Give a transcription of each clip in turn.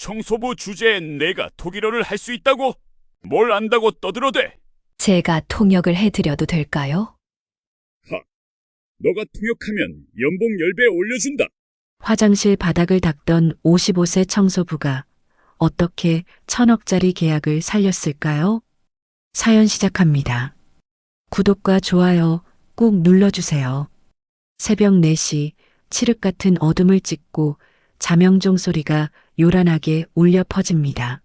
청소부 주제에 내가 독일어를 할 수 있다고? 뭘 안다고 떠들어대? 제가 통역을 해드려도 될까요? 너가 통역하면 연봉 10배 올려준다. 화장실 바닥을 닦던 55세 청소부가 어떻게 1,000억짜리 계약을 살렸을까요? 사연 시작합니다. 구독과 좋아요 꾹 눌러주세요. 새벽 4시 칠흑 같은 어둠을 찍고 자명종 소리가 요란하게 울려 퍼집니다.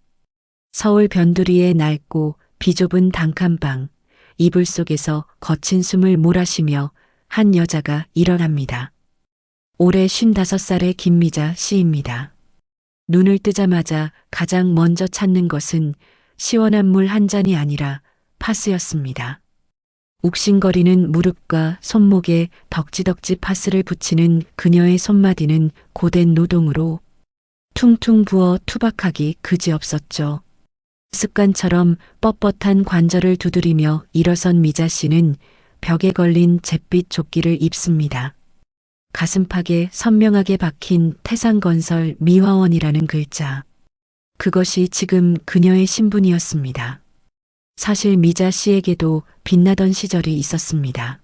서울 변두리의 낡고 비좁은 단칸방, 이불 속에서 거친 숨을 몰아쉬며 한 여자가 일어납니다. 올해 55살의 김미자 씨입니다. 눈을 뜨자마자 가장 먼저 찾는 것은 시원한 물 한 잔이 아니라 파스였습니다. 욱신거리는 무릎과 손목에 덕지덕지 파스를 붙이는 그녀의 손마디는 고된 노동으로 퉁퉁 부어 투박하기 그지없었죠. 습관처럼 뻣뻣한 관절을 두드리며 일어선 미자 씨는 벽에 걸린 잿빛 조끼를 입습니다. 가슴팍에 선명하게 박힌 태상건설 미화원이라는 글자. 그것이 지금 그녀의 신분이었습니다. 사실 미자 씨에게도 빛나던 시절이 있었습니다.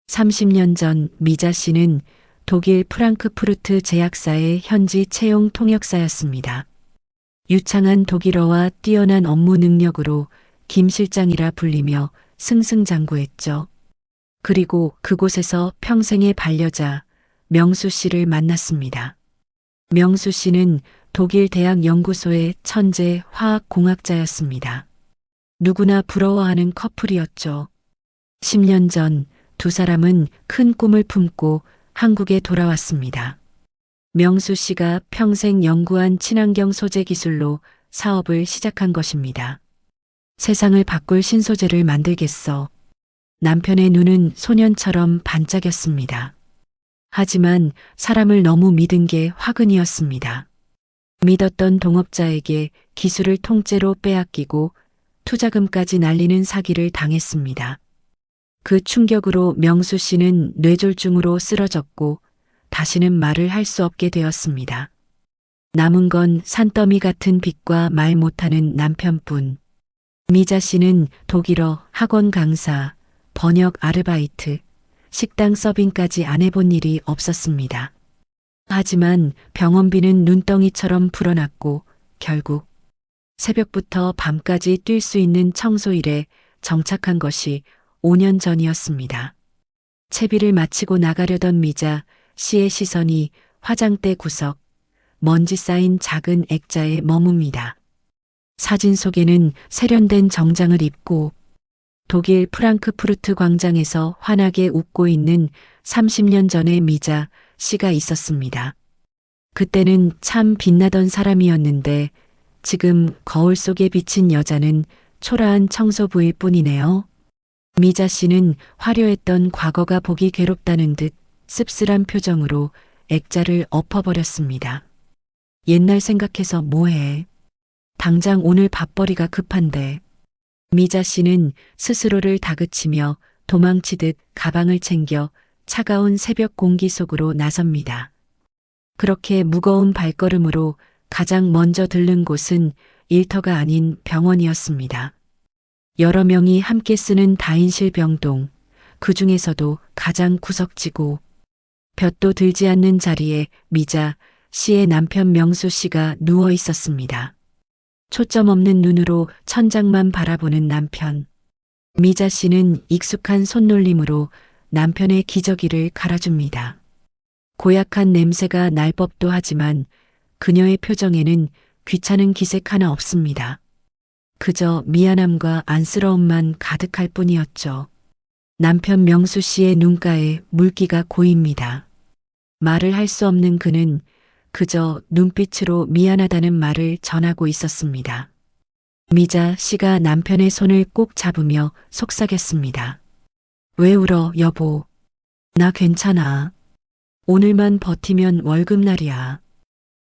30년 전 미자 씨는 독일 프랑크푸르트 제약사의 현지 채용 통역사였습니다. 유창한 독일어와 뛰어난 업무 능력으로 김 실장이라 불리며 승승장구했죠. 그리고 그곳에서 평생의 반려자 명수 씨를 만났습니다. 명수 씨는 독일 대학 연구소의 천재 화학공학자였습니다. 누구나 부러워하는 커플이었죠. 10년 전 두 사람은 큰 꿈을 품고 한국에 돌아왔습니다. 명수 씨가 평생 연구한 친환경 소재 기술로 사업을 시작한 것입니다. 세상을 바꿀 신소재를 만들겠어. 남편의 눈은 소년처럼 반짝였습니다. 하지만 사람을 너무 믿은 게 화근이었습니다. 믿었던 동업자에게 기술을 통째로 빼앗기고 투자금까지 날리는 사기를 당했습니다. 그 충격으로 명수 씨는 뇌졸중으로 쓰러졌고 다시는 말을 할 수 없게 되었습니다. 남은 건 산더미 같은 빚과 말 못하는 남편뿐. 미자 씨는 독일어 학원 강사, 번역 아르바이트, 식당 서빙까지 안 해본 일이 없었습니다. 하지만 병원비는 눈덩이처럼 불어났고 결국 새벽부터 밤까지 뛸 수 있는 청소일에 정착한 것이 5년 전이었습니다. 채비를 마치고 나가려던 미자 씨의 시선이 화장대 구석, 먼지 쌓인 작은 액자에 머뭅니다. 사진 속에는 세련된 정장을 입고 독일 프랑크푸르트 광장에서 환하게 웃고 있는 30년 전의 미자 씨가 있었습니다. 그때는 참 빛나던 사람이었는데 지금 거울 속에 비친 여자는 초라한 청소부일 뿐이네요. 미자 씨는 화려했던 과거가 보기 괴롭다는 듯 씁쓸한 표정으로 액자를 엎어버렸습니다. 옛날 생각해서 뭐해. 당장 오늘 밥벌이가 급한데. 미자 씨는 스스로를 다그치며 도망치듯 가방을 챙겨 차가운 새벽 공기 속으로 나섭니다. 그렇게 무거운 발걸음으로 가장 먼저 들른 곳은 일터가 아닌 병원이었습니다. 여러 명이 함께 쓰는 다인실 병동, 그 중에서도 가장 구석지고 볕도 들지 않는 자리에 미자 씨의 남편 명수 씨가 누워 있었습니다. 초점 없는 눈으로 천장만 바라보는 남편. 미자 씨는 익숙한 손놀림으로 남편의 기저귀를 갈아줍니다. 고약한 냄새가 날 법도 하지만 그녀의 표정에는 귀찮은 기색 하나 없습니다. 그저 미안함과 안쓰러움만 가득할 뿐이었죠. 남편 명수 씨의 눈가에 물기가 고입니다. 말을 할 수 없는 그는 그저 눈빛으로 미안하다는 말을 전하고 있었습니다. 미자 씨가 남편의 손을 꼭 잡으며 속삭였습니다. 왜 울어, 여보? 나 괜찮아. 오늘만 버티면 월급날이야.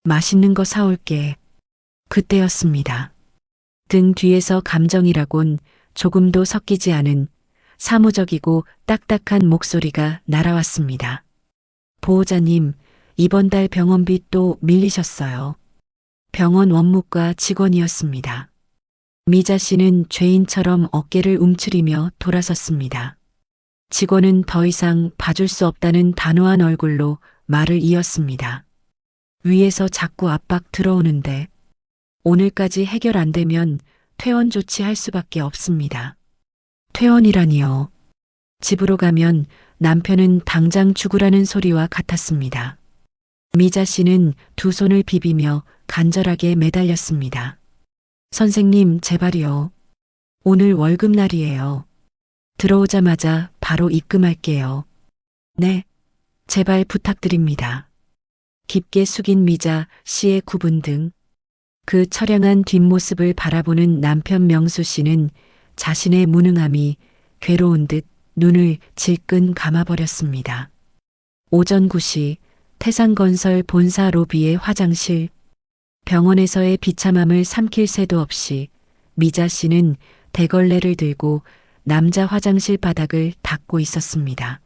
맛있는 거 사올게. 그때였습니다. 등 뒤에서 감정이라곤 조금도 섞이지 않은 사무적이고 딱딱한 목소리가 날아왔습니다. 보호자님, 이번 달 병원비 또 밀리셨어요. 병원 원무과 직원이었습니다. 미자 씨는 죄인처럼 어깨를 움츠리며 돌아섰습니다. 직원은 더 이상 봐줄 수 없다는 단호한 얼굴로 말을 이었습니다. 위에서 자꾸 압박 들어오는데 오늘까지 해결 안 되면 퇴원 조치할 수밖에 없습니다. 퇴원이라니요. 집으로 가면 남편은 당장 죽으라는 소리와 같았습니다. 미자 씨는 두 손을 비비며 간절하게 매달렸습니다. 선생님, 제발요. 오늘 월급날이에요. 들어오자마자 바로 입금할게요. 네, 제발 부탁드립니다. 깊게 숙인 미자 씨의 구분 등 그 처량한 뒷모습을 바라보는 남편 명수 씨는 자신의 무능함이 괴로운 듯 눈을 질끈 감아버렸습니다. 오전 9시 태산건설 본사 로비의 화장실, 병원에서의 비참함을 삼킬 새도 없이 미자 씨는 대걸레를 들고 남자 화장실 바닥을 닦고 있었습니다.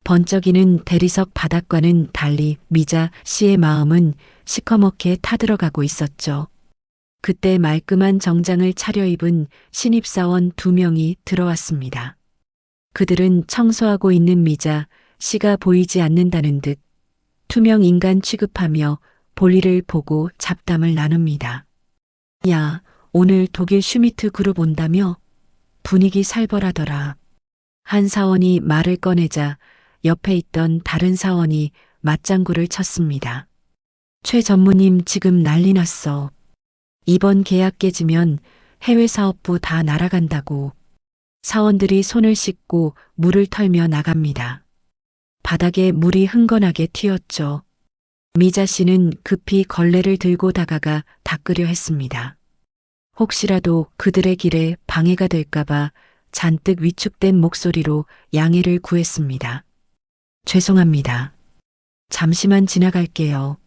번쩍이는 대리석 바닥과는 달리 미자 씨의 마음은 시커멓게 타들어가고 있었죠. 그때 말끔한 정장을 차려입은 신입사원 2명이 들어왔습니다. 그들은 청소하고 있는 미자 씨가 보이지 않는다는 듯 투명 인간 취급하며 볼일을 보고 잡담을 나눕니다. 야, 오늘 독일 슈미트 그룹 온다며? 분위기 살벌하더라. 한 사원이 말을 꺼내자 옆에 있던 다른 사원이 맞장구를 쳤습니다. 최 전무님 지금 난리 났어. 이번 계약 깨지면 해외 사업부 다 날아간다고. 사원들이 손을 씻고 물을 털며 나갑니다. 바닥에 물이 흥건하게 튀었죠. 미자 씨는 급히 걸레를 들고 다가가 닦으려 했습니다. 혹시라도 그들의 길에 방해가 될까봐 잔뜩 위축된 목소리로 양해를 구했습니다. 죄송합니다. 잠시만 지나갈게요.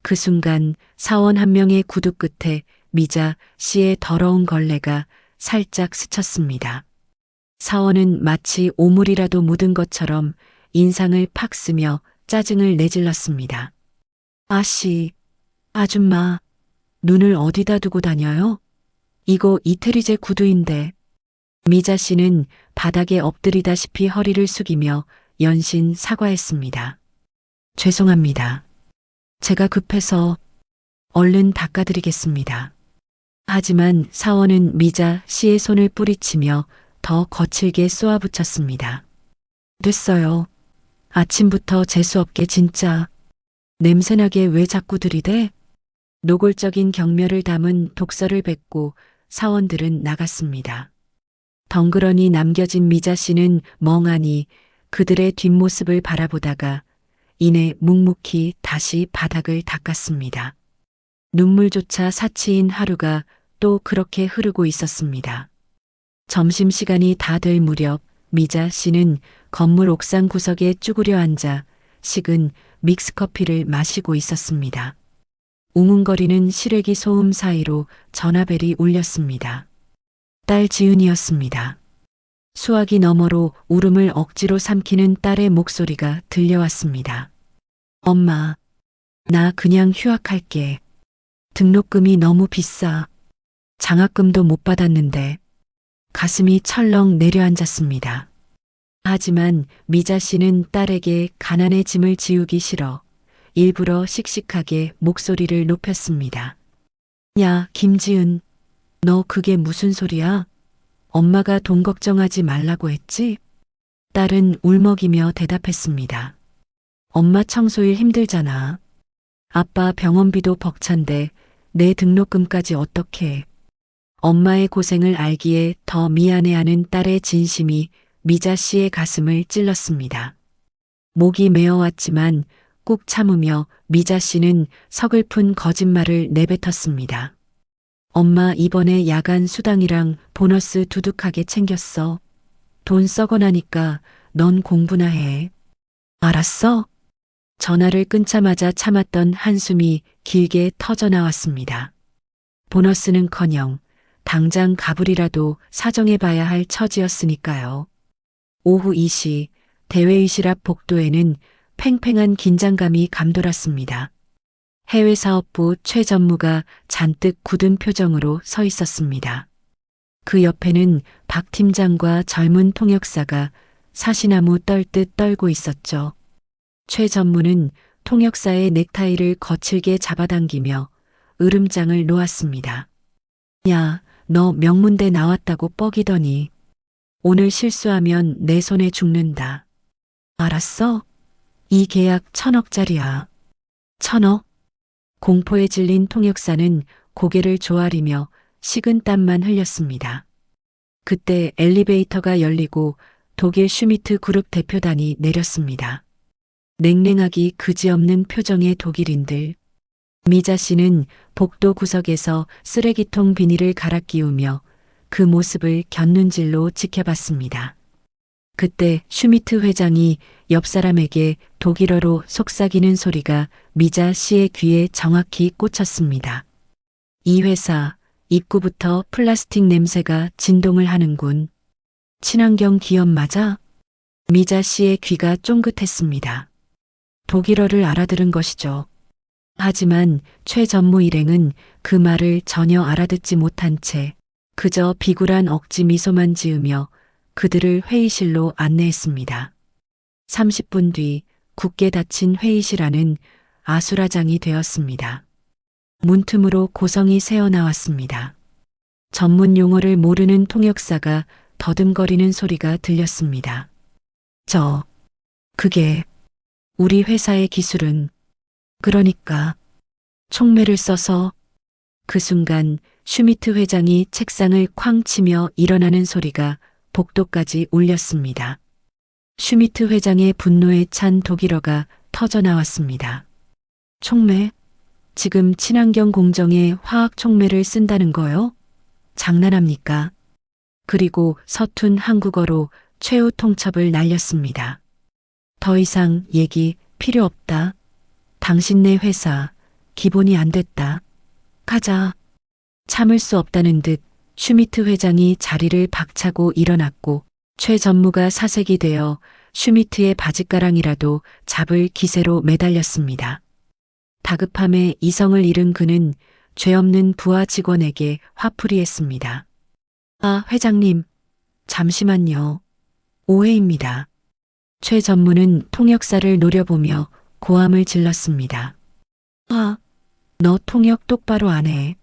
그 순간 사원 한 명의 구두 끝에 미자 씨의 더러운 걸레가 살짝 스쳤습니다. 사원은 마치 오물이라도 묻은 것처럼 인상을 팍 쓰며 짜증을 내질렀습니다. 아씨, 아줌마, 눈을 어디다 두고 다녀요? 이거 이태리제 구두인데. 미자 씨는 바닥에 엎드리다시피 허리를 숙이며 연신 사과했습니다. 죄송합니다. 제가 급해서 얼른 닦아드리겠습니다. 하지만 사원은 미자 씨의 손을 뿌리치며 더 거칠게 쏘아붙였습니다. 됐어요. 아침부터 재수없게 진짜. 냄새나게 왜 자꾸 들이대? 노골적인 경멸을 담은 독서를 뱉고 사원들은 나갔습니다. 덩그러니 남겨진 미자 씨는 멍하니 그들의 뒷모습을 바라보다가 이내 묵묵히 다시 바닥을 닦았습니다. 눈물조차 사치인 하루가 또 그렇게 흐르고 있었습니다. 점심시간이 다 될 무렵 미자 씨는 건물 옥상 구석에 쭈그려 앉아 식은 믹스커피를 마시고 있었습니다. 웅웅거리는 시래기 소음 사이로 전화벨이 울렸습니다. 딸 지은이었습니다. 수화기 너머로 울음을 억지로 삼키는 딸의 목소리가 들려왔습니다. 엄마, 나 그냥 휴학할게. 등록금이 너무 비싸. 장학금도 못 받았는데. 가슴이 철렁 내려앉았습니다. 하지만 미자 씨는 딸에게 가난의 짐을 지우기 싫어 일부러 씩씩하게 목소리를 높였습니다. 야, 김지은, 너 그게 무슨 소리야? 엄마가 돈 걱정하지 말라고 했지? 딸은 울먹이며 대답했습니다. 엄마 청소일 힘들잖아. 아빠 병원비도 벅찬데 내 등록금까지 어떻게. 엄마의 고생을 알기에 더 미안해하는 딸의 진심이 미자 씨의 가슴을 찔렀습니다. 목이 메어왔지만 꾹 참으며 미자 씨는 서글픈 거짓말을 내뱉었습니다. 엄마 이번에 야간 수당이랑 보너스 두둑하게 챙겼어. 돈 썩어나니까 넌 공부나 해. 알았어? 전화를 끊자마자 참았던 한숨이 길게 터져나왔습니다. 보너스는커녕 당장 가불이라도 사정해봐야 할 처지였으니까요. 오후 2시 대회의실 앞 복도에는 팽팽한 긴장감이 감돌았습니다. 해외사업부 최 전무가 잔뜩 굳은 표정으로 서 있었습니다. 그 옆에는 박 팀장과 젊은 통역사가 사시나무 떨듯 떨고 있었죠. 최 전무는 통역사의 넥타이를 거칠게 잡아당기며 으름장을 놓았습니다. 야, 너 명문대 나왔다고 뻐기더니 오늘 실수하면 내 손에 죽는다. 알았어? 이 계약 1,000억짜리야. 1,000억? 공포에 질린 통역사는 고개를 조아리며 식은 땀만 흘렸습니다. 그때 엘리베이터가 열리고 독일 슈미트 그룹 대표단이 내렸습니다. 냉랭하기 그지없는 표정의 독일인들. 미자 씨는 복도 구석에서 쓰레기통 비닐을 갈아 끼우며 그 모습을 곁눈질로 지켜봤습니다. 그때 슈미트 회장이 옆 사람에게 독일어로 속삭이는 소리가 미자 씨의 귀에 정확히 꽂혔습니다. 이 회사 입구부터 플라스틱 냄새가 진동을 하는군. 친환경 기업 맞아? 미자 씨의 귀가 쫑긋했습니다. 독일어를 알아들은 것이죠. 하지만 최 전무 일행은 그 말을 전혀 알아듣지 못한 채 그저 비굴한 억지 미소만 지으며 그들을 회의실로 안내했습니다. 30분 뒤 굳게 닫힌 회의실 안은 아수라장이 되었습니다. 문틈으로 고성이 새어나왔습니다. 전문 용어를 모르는 통역사가 더듬거리는 소리가 들렸습니다. 그게 우리 회사의 기술은 그러니까 촉매를 써서. 그 순간 슈미트 회장이 책상을 쾅 치며 일어나는 소리가 복도까지 울렸습니다. 슈미트 회장의 분노에 찬 독일어가 터져 나왔습니다. 촉매? 지금 친환경 공정에 화학 촉매를 쓴다는 거요? 장난합니까? 그리고 서툰 한국어로 최후 통첩을 날렸습니다. 더 이상 얘기 필요 없다. 당신네 회사 기본이 안 됐다. 가자. 참을 수 없다는 듯 슈미트 회장이 자리를 박차고 일어났고 최 전무가 사색이 되어 슈미트의 바짓가랑이라도 잡을 기세로 매달렸습니다. 다급함에 이성을 잃은 그는 죄 없는 부하 직원에게 화풀이했습니다. 아, 회장님, 잠시만요. 오해입니다. 최 전무는 통역사를 노려보며 고함을 질렀습니다. 아, 너 통역 똑바로 안 해.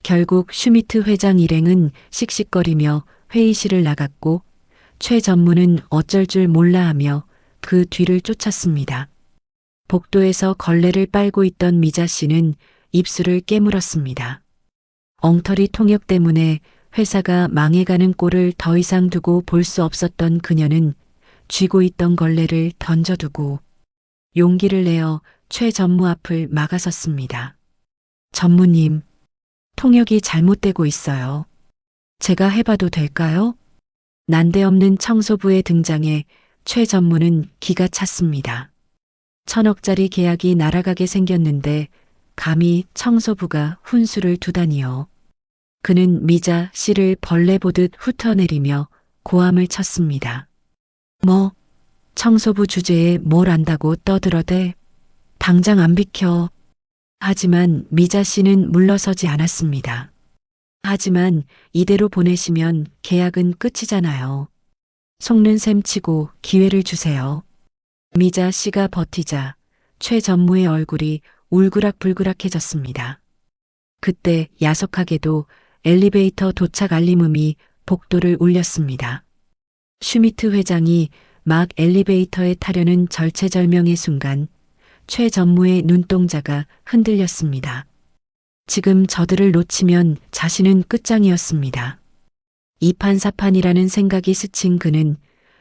결국 슈미트 회장 일행은 씩씩거리며 회의실을 나갔고 최 전무는 어쩔 줄 몰라 하며 그 뒤를 쫓았습니다. 복도에서 걸레를 빨고 있던 미자 씨는 입술을 깨물었습니다. 엉터리 통역 때문에 회사가 망해가는 꼴을 더 이상 두고 볼 수 없었던 그녀는 쥐고 있던 걸레를 던져두고 용기를 내어 최 전무 앞을 막아섰습니다. 전무님, 통역이 잘못되고 있어요. 제가 해봐도 될까요? 난데없는 청소부의 등장에 최 전무는 기가 찼습니다. 1,000억짜리 계약이 날아가게 생겼는데 감히 청소부가 훈수를 두다니요. 그는 미자 씨를 벌레 보듯 훑어내리며 고함을 쳤습니다. 뭐, 청소부 주제에 뭘 안다고 떠들어대? 당장 안 비켜. 하지만 미자 씨는 물러서지 않았습니다. 하지만 이대로 보내시면 계약은 끝이잖아요. 속는 셈 치고 기회를 주세요. 미자 씨가 버티자 최 전무의 얼굴이 울그락불그락해졌습니다. 그때 야속하게도 엘리베이터 도착 알림음이 복도를 울렸습니다. 슈미트 회장이 막 엘리베이터에 타려는 절체절명의 순간 최 전무의 눈동자가 흔들렸습니다. 지금 저들을 놓치면 자신은 끝장이었습니다. 이판사판이라는 생각이 스친 그는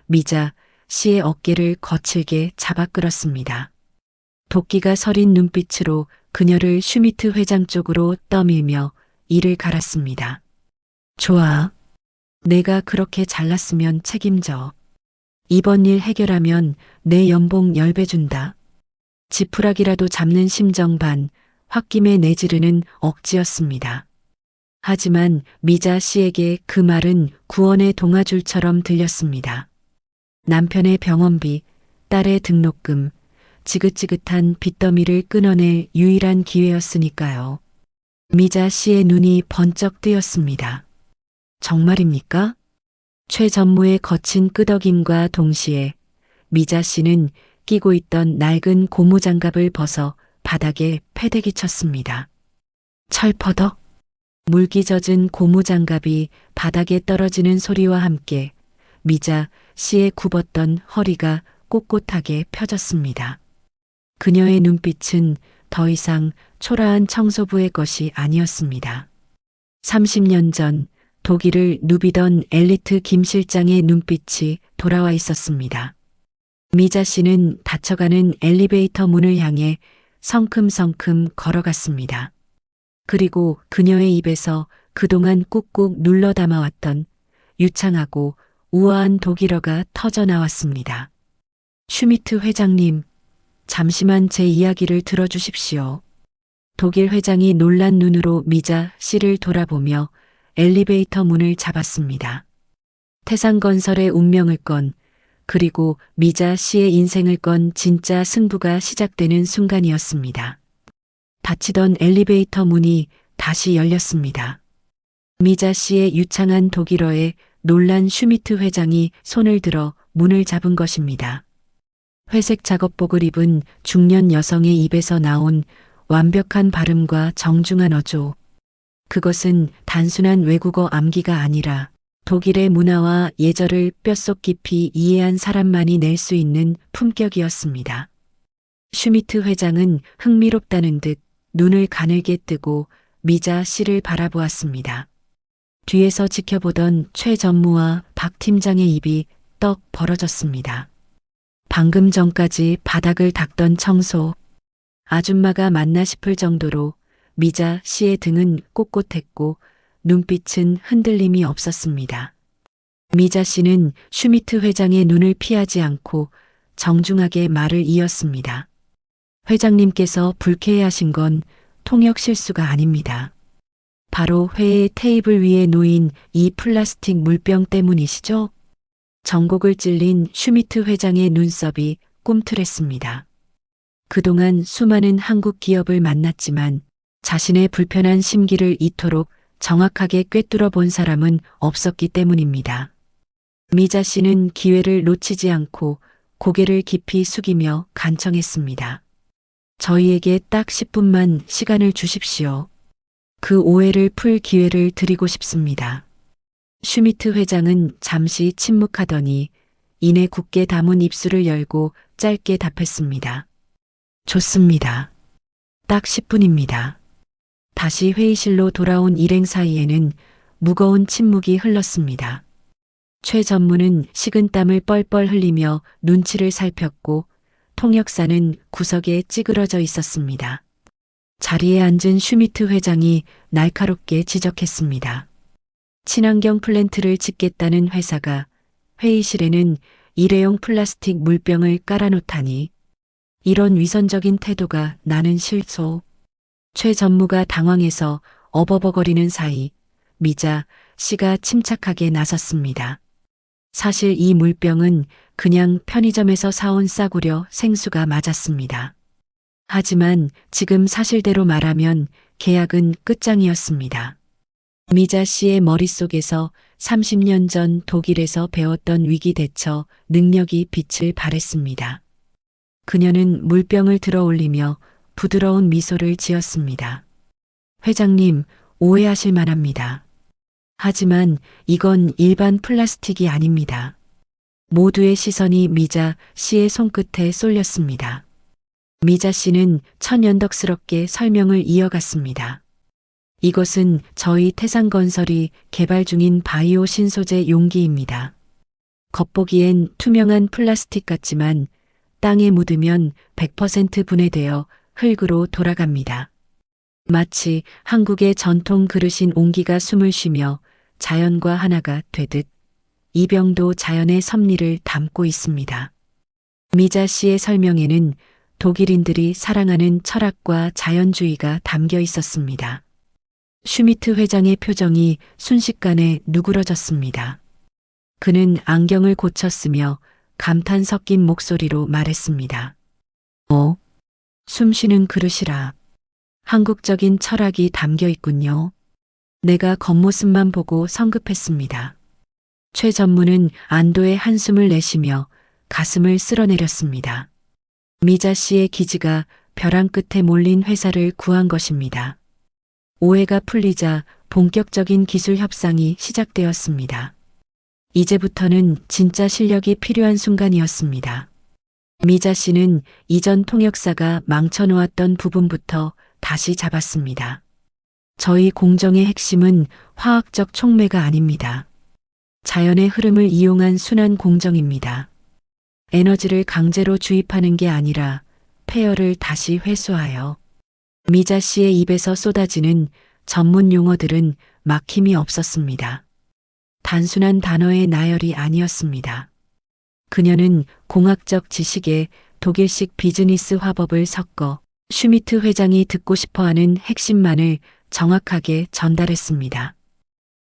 미자 씨의 어깨를 거칠게 잡아 끌었습니다. 도끼가 서린 눈빛으로 그녀를 슈미트 회장 쪽으로 떠밀며 이를 갈았습니다. 좋아. 내가 그렇게 잘났으면 책임져. 이번 일 해결하면 내 연봉 10배 준다. 지푸라기라도 잡는 심정 반, 홧김에 내지르는 억지였습니다. 하지만 미자 씨에게 그 말은 구원의 동아줄처럼 들렸습니다. 남편의 병원비, 딸의 등록금, 지긋지긋한 빚더미를 끊어낼 유일한 기회였으니까요. 미자 씨의 눈이 번쩍 뜨였습니다. 정말입니까? 최 전무의 거친 끄덕임과 동시에 미자 씨는 끼고 있던 낡은 고무장갑을 벗어 바닥에 패대기 쳤습니다. 철퍼덕. 물기 젖은 고무장갑이 바닥에 떨어지는 소리와 함께 미자 씨의 굽었던 허리가 꼿꼿하게 펴졌습니다. 그녀의 눈빛은 더 이상 초라한 청소부의 것이 아니었습니다. 30년 전 독일을 누비던 엘리트 김 실장의 눈빛이 돌아와 있었습니다. 미자 씨는 닫혀가는 엘리베이터 문을 향해 성큼성큼 걸어갔습니다. 그리고 그녀의 입에서 그동안 꾹꾹 눌러 담아왔던 유창하고 우아한 독일어가 터져 나왔습니다. 슈미트 회장님, 잠시만 제 이야기를 들어주십시오. 독일 회장이 놀란 눈으로 미자 씨를 돌아보며 엘리베이터 문을 잡았습니다. 태상건설의 운명을 건, 그리고 미자 씨의 인생을 건 진짜 승부가 시작되는 순간이었습니다. 닫히던 엘리베이터 문이 다시 열렸습니다. 미자 씨의 유창한 독일어에 놀란 슈미트 회장이 손을 들어 문을 잡은 것입니다. 회색 작업복을 입은 중년 여성의 입에서 나온 완벽한 발음과 정중한 어조. 그것은 단순한 외국어 암기가 아니라 독일의 문화와 예절을 뼛속 깊이 이해한 사람만이 낼 수 있는 품격이었습니다. 슈미트 회장은 흥미롭다는 듯 눈을 가늘게 뜨고 미자 씨를 바라보았습니다. 뒤에서 지켜보던 최 전무와 박 팀장의 입이 떡 벌어졌습니다. 방금 전까지 바닥을 닦던 청소 아줌마가 맞나 싶을 정도로 미자 씨의 등은 꼿꼿했고 눈빛은 흔들림이 없었습니다. 미자 씨는 슈미트 회장의 눈을 피하지 않고 정중하게 말을 이었습니다. 회장님께서 불쾌해하신 건 통역 실수가 아닙니다. 바로 회의 테이블 위에 놓인 이 플라스틱 물병 때문이시죠? 전곡을 찔린 슈미트 회장의 눈썹이 꿈틀했습니다. 그동안 수많은 한국 기업을 만났지만 자신의 불편한 심기를 이토록 정확하게 꿰뚫어 본 사람은 없었기 때문입니다. 미자 씨는 기회를 놓치지 않고 고개를 깊이 숙이며 간청했습니다. 저희에게 딱 10분만 시간을 주십시오. 그 오해를 풀 기회를 드리고 싶습니다. 슈미트 회장은 잠시 침묵하더니 이내 굳게 담은 입술을 열고 짧게 답했습니다. 좋습니다. 딱 10분입니다. 다시 회의실로 돌아온 일행 사이에는 무거운 침묵이 흘렀습니다. 최 전무는 식은땀을 뻘뻘 흘리며 눈치를 살폈고 통역사는 구석에 찌그러져 있었습니다. 자리에 앉은 슈미트 회장이 날카롭게 지적했습니다. 친환경 플랜트를 짓겠다는 회사가 회의실에는 일회용 플라스틱 물병을 깔아놓다니 이런 위선적인 태도가 나는 싫소. 최 전무가 당황해서 어버버거리는 사이 미자 씨가 침착하게 나섰습니다. 사실 이 물병은 그냥 편의점에서 사온 싸구려 생수가 맞았습니다. 하지만 지금 사실대로 말하면 계약은 끝장이었습니다. 미자 씨의 머릿속에서 30년 전 독일에서 배웠던 위기 대처 능력이 빛을 발했습니다. 그녀는 물병을 들어 올리며 부드러운 미소를 지었습니다. 회장님, 오해하실 만합니다. 하지만 이건 일반 플라스틱이 아닙니다. 모두의 시선이 미자 씨의 손끝에 쏠렸습니다. 미자 씨는 천연덕스럽게 설명을 이어갔습니다. 이것은 저희 태상건설이 개발 중인 바이오 신소재 용기입니다. 겉보기엔 투명한 플라스틱 같지만 땅에 묻으면 100% 분해되어 흙으로 돌아갑니다. 마치 한국의 전통 그릇인 옹기가 숨을 쉬며 자연과 하나가 되듯 이 병도 자연의 섭리를 담고 있습니다. 미자 씨의 설명에는 독일인들이 사랑하는 철학과 자연주의가 담겨 있었습니다. 슈미트 회장의 표정이 순식간에 누그러졌습니다. 그는 안경을 고쳤으며 감탄 섞인 목소리로 말했습니다. 숨쉬는 그릇이라. 한국적인 철학이 담겨 있군요. 내가 겉모습만 보고 성급했습니다. 최 전무는 안도의 한숨을 내쉬며 가슴을 쓸어내렸습니다. 미자 씨의 기지가 벼랑 끝에 몰린 회사를 구한 것입니다. 오해가 풀리자 본격적인 기술 협상이 시작되었습니다. 이제부터는 진짜 실력이 필요한 순간이었습니다. 미자 씨는 이전 통역사가 망쳐놓았던 부분부터 다시 잡았습니다. 저희 공정의 핵심은 화학적 촉매가 아닙니다. 자연의 흐름을 이용한 순환 공정입니다. 에너지를 강제로 주입하는 게 아니라 폐열을 다시 회수하여. 미자 씨의 입에서 쏟아지는 전문 용어들은 막힘이 없었습니다. 단순한 단어의 나열이 아니었습니다. 그녀는 공학적 지식에 독일식 비즈니스 화법을 섞어 슈미트 회장이 듣고 싶어하는 핵심만을 정확하게 전달했습니다.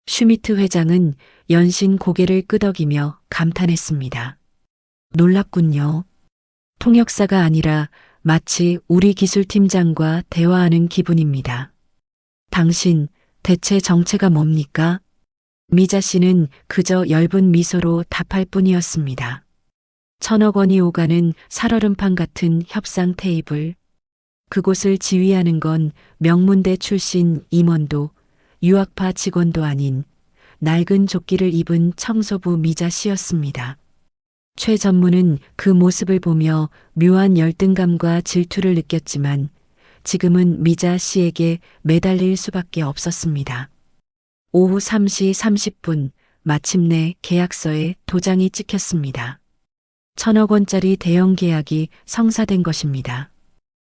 슈미트 회장은 연신 고개를 끄덕이며 감탄했습니다. 놀랍군요. 통역사가 아니라 마치 우리 기술팀장과 대화하는 기분입니다. 당신, 대체 정체가 뭡니까? 미자 씨는 그저 엷은 미소로 답할 뿐이었습니다. 1,000억 원이 오가는 살얼음판 같은 협상 테이블. 그곳을 지휘하는 건 명문대 출신 임원도 유학파 직원도 아닌 낡은 조끼를 입은 청소부 미자 씨였습니다. 최 전무는 그 모습을 보며 묘한 열등감과 질투를 느꼈지만 지금은 미자 씨에게 매달릴 수밖에 없었습니다. 오후 3시 30분 마침내 계약서에 도장이 찍혔습니다. 1,000억 원짜리 대형 계약이 성사된 것입니다.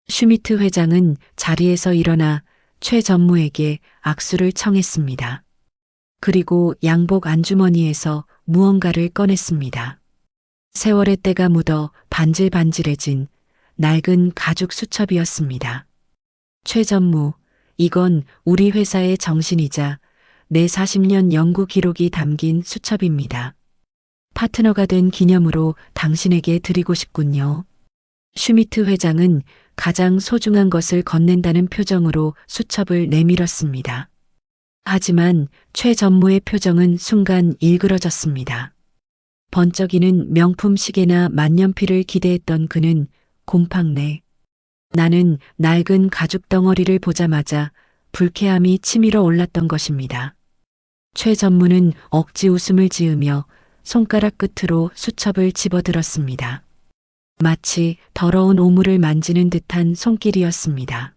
슈미트 회장은 자리에서 일어나 최 전무에게 악수를 청했습니다. 그리고 양복 안주머니에서 무언가를 꺼냈습니다. 세월의 때가 묻어 반질반질해진 낡은 가죽 수첩이었습니다. 최 전무, 이건 우리 회사의 정신이자 내 40년 연구 기록이 담긴 수첩입니다. 파트너가 된 기념으로 당신에게 드리고 싶군요. 슈미트 회장은 가장 소중한 것을 건넨다는 표정으로 수첩을 내밀었습니다. 하지만 최 전무의 표정은 순간 일그러졌습니다. 번쩍이는 명품 시계나 만년필을 기대했던 그는 곰팡내. 나는 낡은 가죽 덩어리를 보자마자 불쾌함이 치밀어 올랐던 것입니다. 최 전무는 억지 웃음을 지으며 손가락 끝으로 수첩을 집어들었습니다. 마치 더러운 오물을 만지는 듯한 손길이었습니다.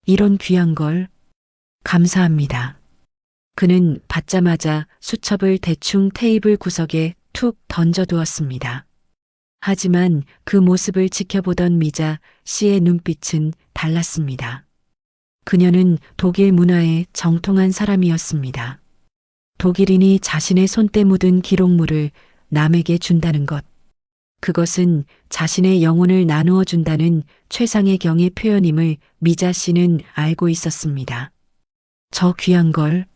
이런 귀한 걸. 감사합니다. 그는 받자마자 수첩을 대충 테이블 구석에 툭 던져두었습니다. 하지만 그 모습을 지켜보던 미자 씨의 눈빛은 달랐습니다. 그녀는 독일 문화에 정통한 사람이었습니다. 독일인이 자신의 손때 묻은 기록물을 남에게 준다는 것. 그것은 자신의 영혼을 나누어 준다는 최상의 경의 표현임을 미자 씨는 알고 있었습니다. 저 귀한 걸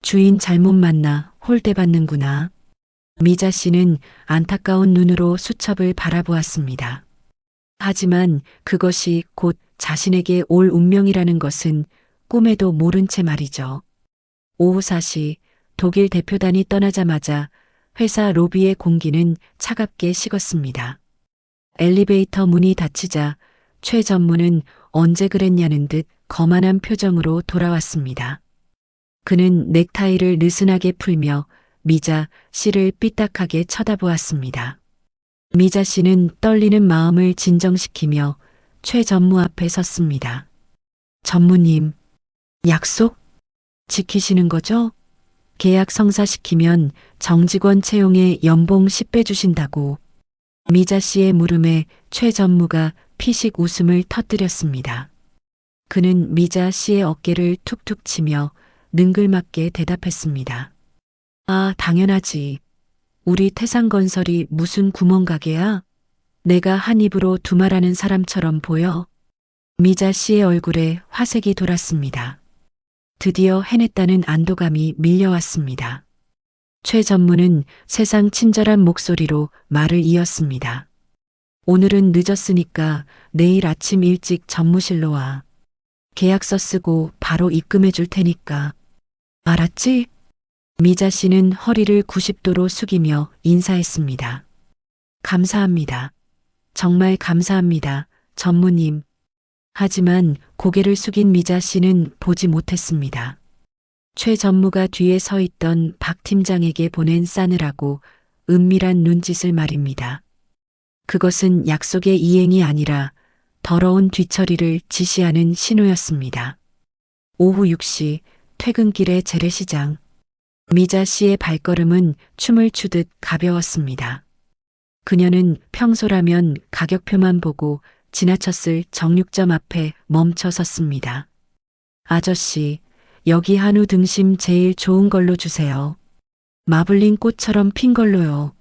주인 잘못 만나 홀대받는구나. 미자 씨는 안타까운 눈으로 수첩을 바라보았습니다. 하지만 그것이 곧 자신에게 올 운명이라는 것은 꿈에도 모른 채 말이죠. 오후 4시 독일 대표단이 떠나자마자 회사 로비의 공기는 차갑게 식었습니다. 엘리베이터 문이 닫히자 최 전무는 언제 그랬냐는 듯 거만한 표정으로 돌아왔습니다. 그는 넥타이를 느슨하게 풀며 미자 씨를 삐딱하게 쳐다보았습니다. 미자 씨는 떨리는 마음을 진정시키며 최 전무 앞에 섰습니다. 전무님, 약속 지키시는 거죠? 계약 성사시키면 정직원 채용에 연봉 10배 주신다고. 미자 씨의 물음에 최 전무가 피식 웃음을 터뜨렸습니다. 그는 미자 씨의 어깨를 툭툭 치며 능글맞게 대답했습니다. 당연하지. 우리 태상건설이 무슨 구멍가게야? 내가 한 입으로 두말하는 사람처럼 보여? 미자 씨의 얼굴에 화색이 돌았습니다. 드디어 해냈다는 안도감이 밀려왔습니다. 최 전무는 세상 친절한 목소리로 말을 이었습니다. 오늘은 늦었으니까 내일 아침 일찍 전무실로 와. 계약서 쓰고 바로 입금해 줄 테니까. 알았지? 미자 씨는 허리를 90도로 숙이며 인사했습니다. 감사합니다. 정말 감사합니다, 전무님. 하지만 고개를 숙인 미자 씨는 보지 못했습니다. 최 전무가 뒤에 서 있던 박 팀장에게 보낸 싸늘하고 은밀한 눈짓을 말입니다. 그것은 약속의 이행이 아니라 더러운 뒤처리를 지시하는 신호였습니다. 오후 6시 퇴근길의 재래시장. 미자 씨의 발걸음은 춤을 추듯 가벼웠습니다. 그녀는 평소라면 가격표만 보고 지나쳤을 정육점 앞에 멈춰 섰습니다. 아저씨, 여기 한우 등심 제일 좋은 걸로 주세요. 마블링 꽃처럼 핀 걸로요.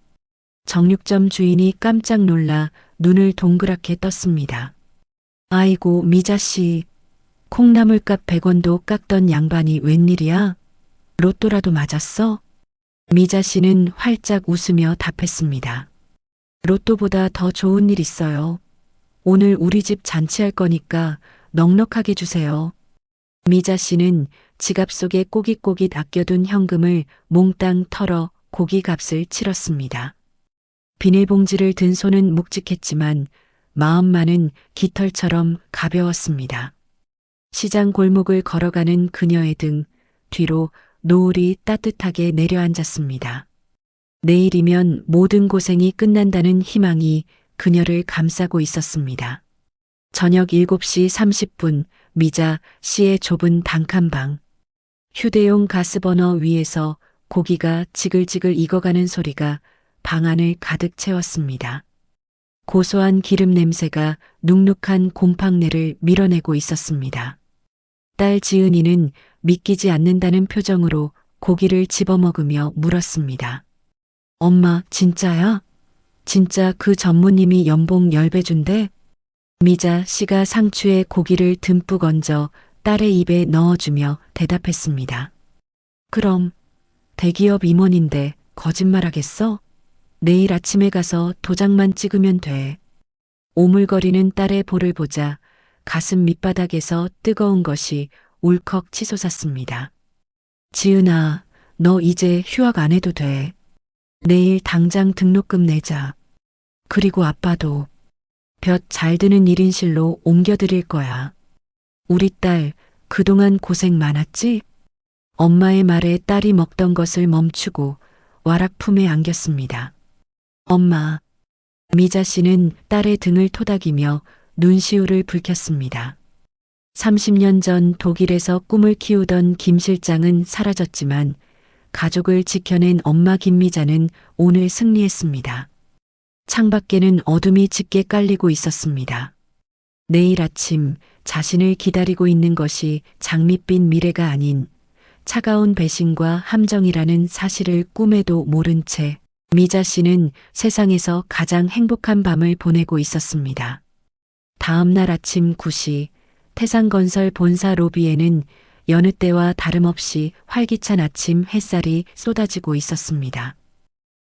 정육점 주인이 깜짝 놀라 눈을 동그랗게 떴습니다. 아이고, 미자씨. 콩나물값 100원도 깎던 양반이 웬일이야? 로또라도 맞았어? 미자씨는 활짝 웃으며 답했습니다. 로또보다 더 좋은 일 있어요. 오늘 우리 집 잔치할 거니까 넉넉하게 주세요. 미자씨는 지갑 속에 꼬깃꼬깃 아껴둔 현금을 몽땅 털어 고기값을 치렀습니다. 비닐봉지를 든 손은 묵직했지만 마음만은 깃털처럼 가벼웠습니다. 시장 골목을 걸어가는 그녀의 등 뒤로 노을이 따뜻하게 내려앉았습니다. 내일이면 모든 고생이 끝난다는 희망이 그녀를 감싸고 있었습니다. 저녁 7시 30분 미자 씨의 좁은 단칸방. 휴대용 가스버너 위에서 고기가 지글지글 익어가는 소리가 방 안을 가득 채웠습니다. 고소한 기름 냄새가 눅눅한 곰팡내를 밀어내고 있었습니다. 딸 지은이는 믿기지 않는다는 표정으로 고기를 집어먹으며 물었습니다. 엄마, 진짜야? 진짜 그 전무님이 연봉 10배 준대? 미자 씨가 상추에 고기를 듬뿍 얹어 딸의 입에 넣어주며 대답했습니다. 그럼 대기업 임원인데 거짓말하겠어? 내일 아침에 가서 도장만 찍으면 돼. 오물거리는 딸의 볼을 보자 가슴 밑바닥에서 뜨거운 것이 울컥 치솟았습니다. 지은아, 너 이제 휴학 안 해도 돼. 내일 당장 등록금 내자. 그리고 아빠도 볕 잘 드는 1인실로 옮겨드릴 거야. 우리 딸 그동안 고생 많았지? 엄마의 말에 딸이 먹던 것을 멈추고 와락 품에 안겼습니다. 엄마. 미자 씨는 딸의 등을 토닥이며 눈시울을 붉혔습니다. 30년 전 독일에서 꿈을 키우던 김 실장은 사라졌지만 가족을 지켜낸 엄마 김미자는 오늘 승리했습니다. 창밖에는 어둠이 짙게 깔리고 있었습니다. 내일 아침 자신을 기다리고 있는 것이 장밋빛 미래가 아닌 차가운 배신과 함정이라는 사실을 꿈에도 모른 채 미자 씨는 세상에서 가장 행복한 밤을 보내고 있었습니다. 다음 날 아침 9시 태산건설 본사 로비에는 여느 때와 다름없이 활기찬 아침 햇살이 쏟아지고 있었습니다.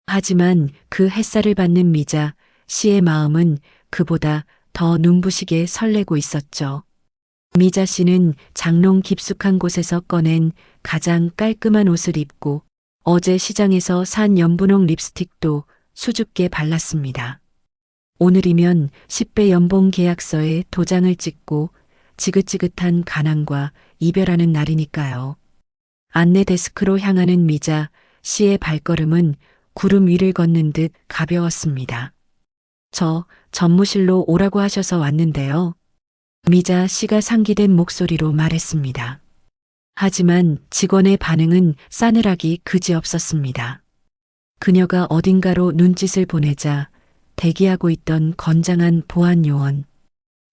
하지만 그 햇살을 받는 미자 씨의 마음은 그보다 더 눈부시게 설레고 있었죠. 미자 씨는 장롱 깊숙한 곳에서 꺼낸 가장 깔끔한 옷을 입고 어제 시장에서 산 연분홍 립스틱도 수줍게 발랐습니다. 오늘이면 10배 연봉 계약서에 도장을 찍고 지긋지긋한 가난과 이별하는 날이니까요. 안내 데스크로 향하는 미자 씨의 발걸음은 구름 위를 걷는 듯 가벼웠습니다. 저 전무실로 오라고 하셔서 왔는데요. 미자 씨가 상기된 목소리로 말했습니다. 하지만 직원의 반응은 싸늘하기 그지없었습니다. 그녀가 어딘가로 눈짓을 보내자 대기하고 있던 건장한 보안 요원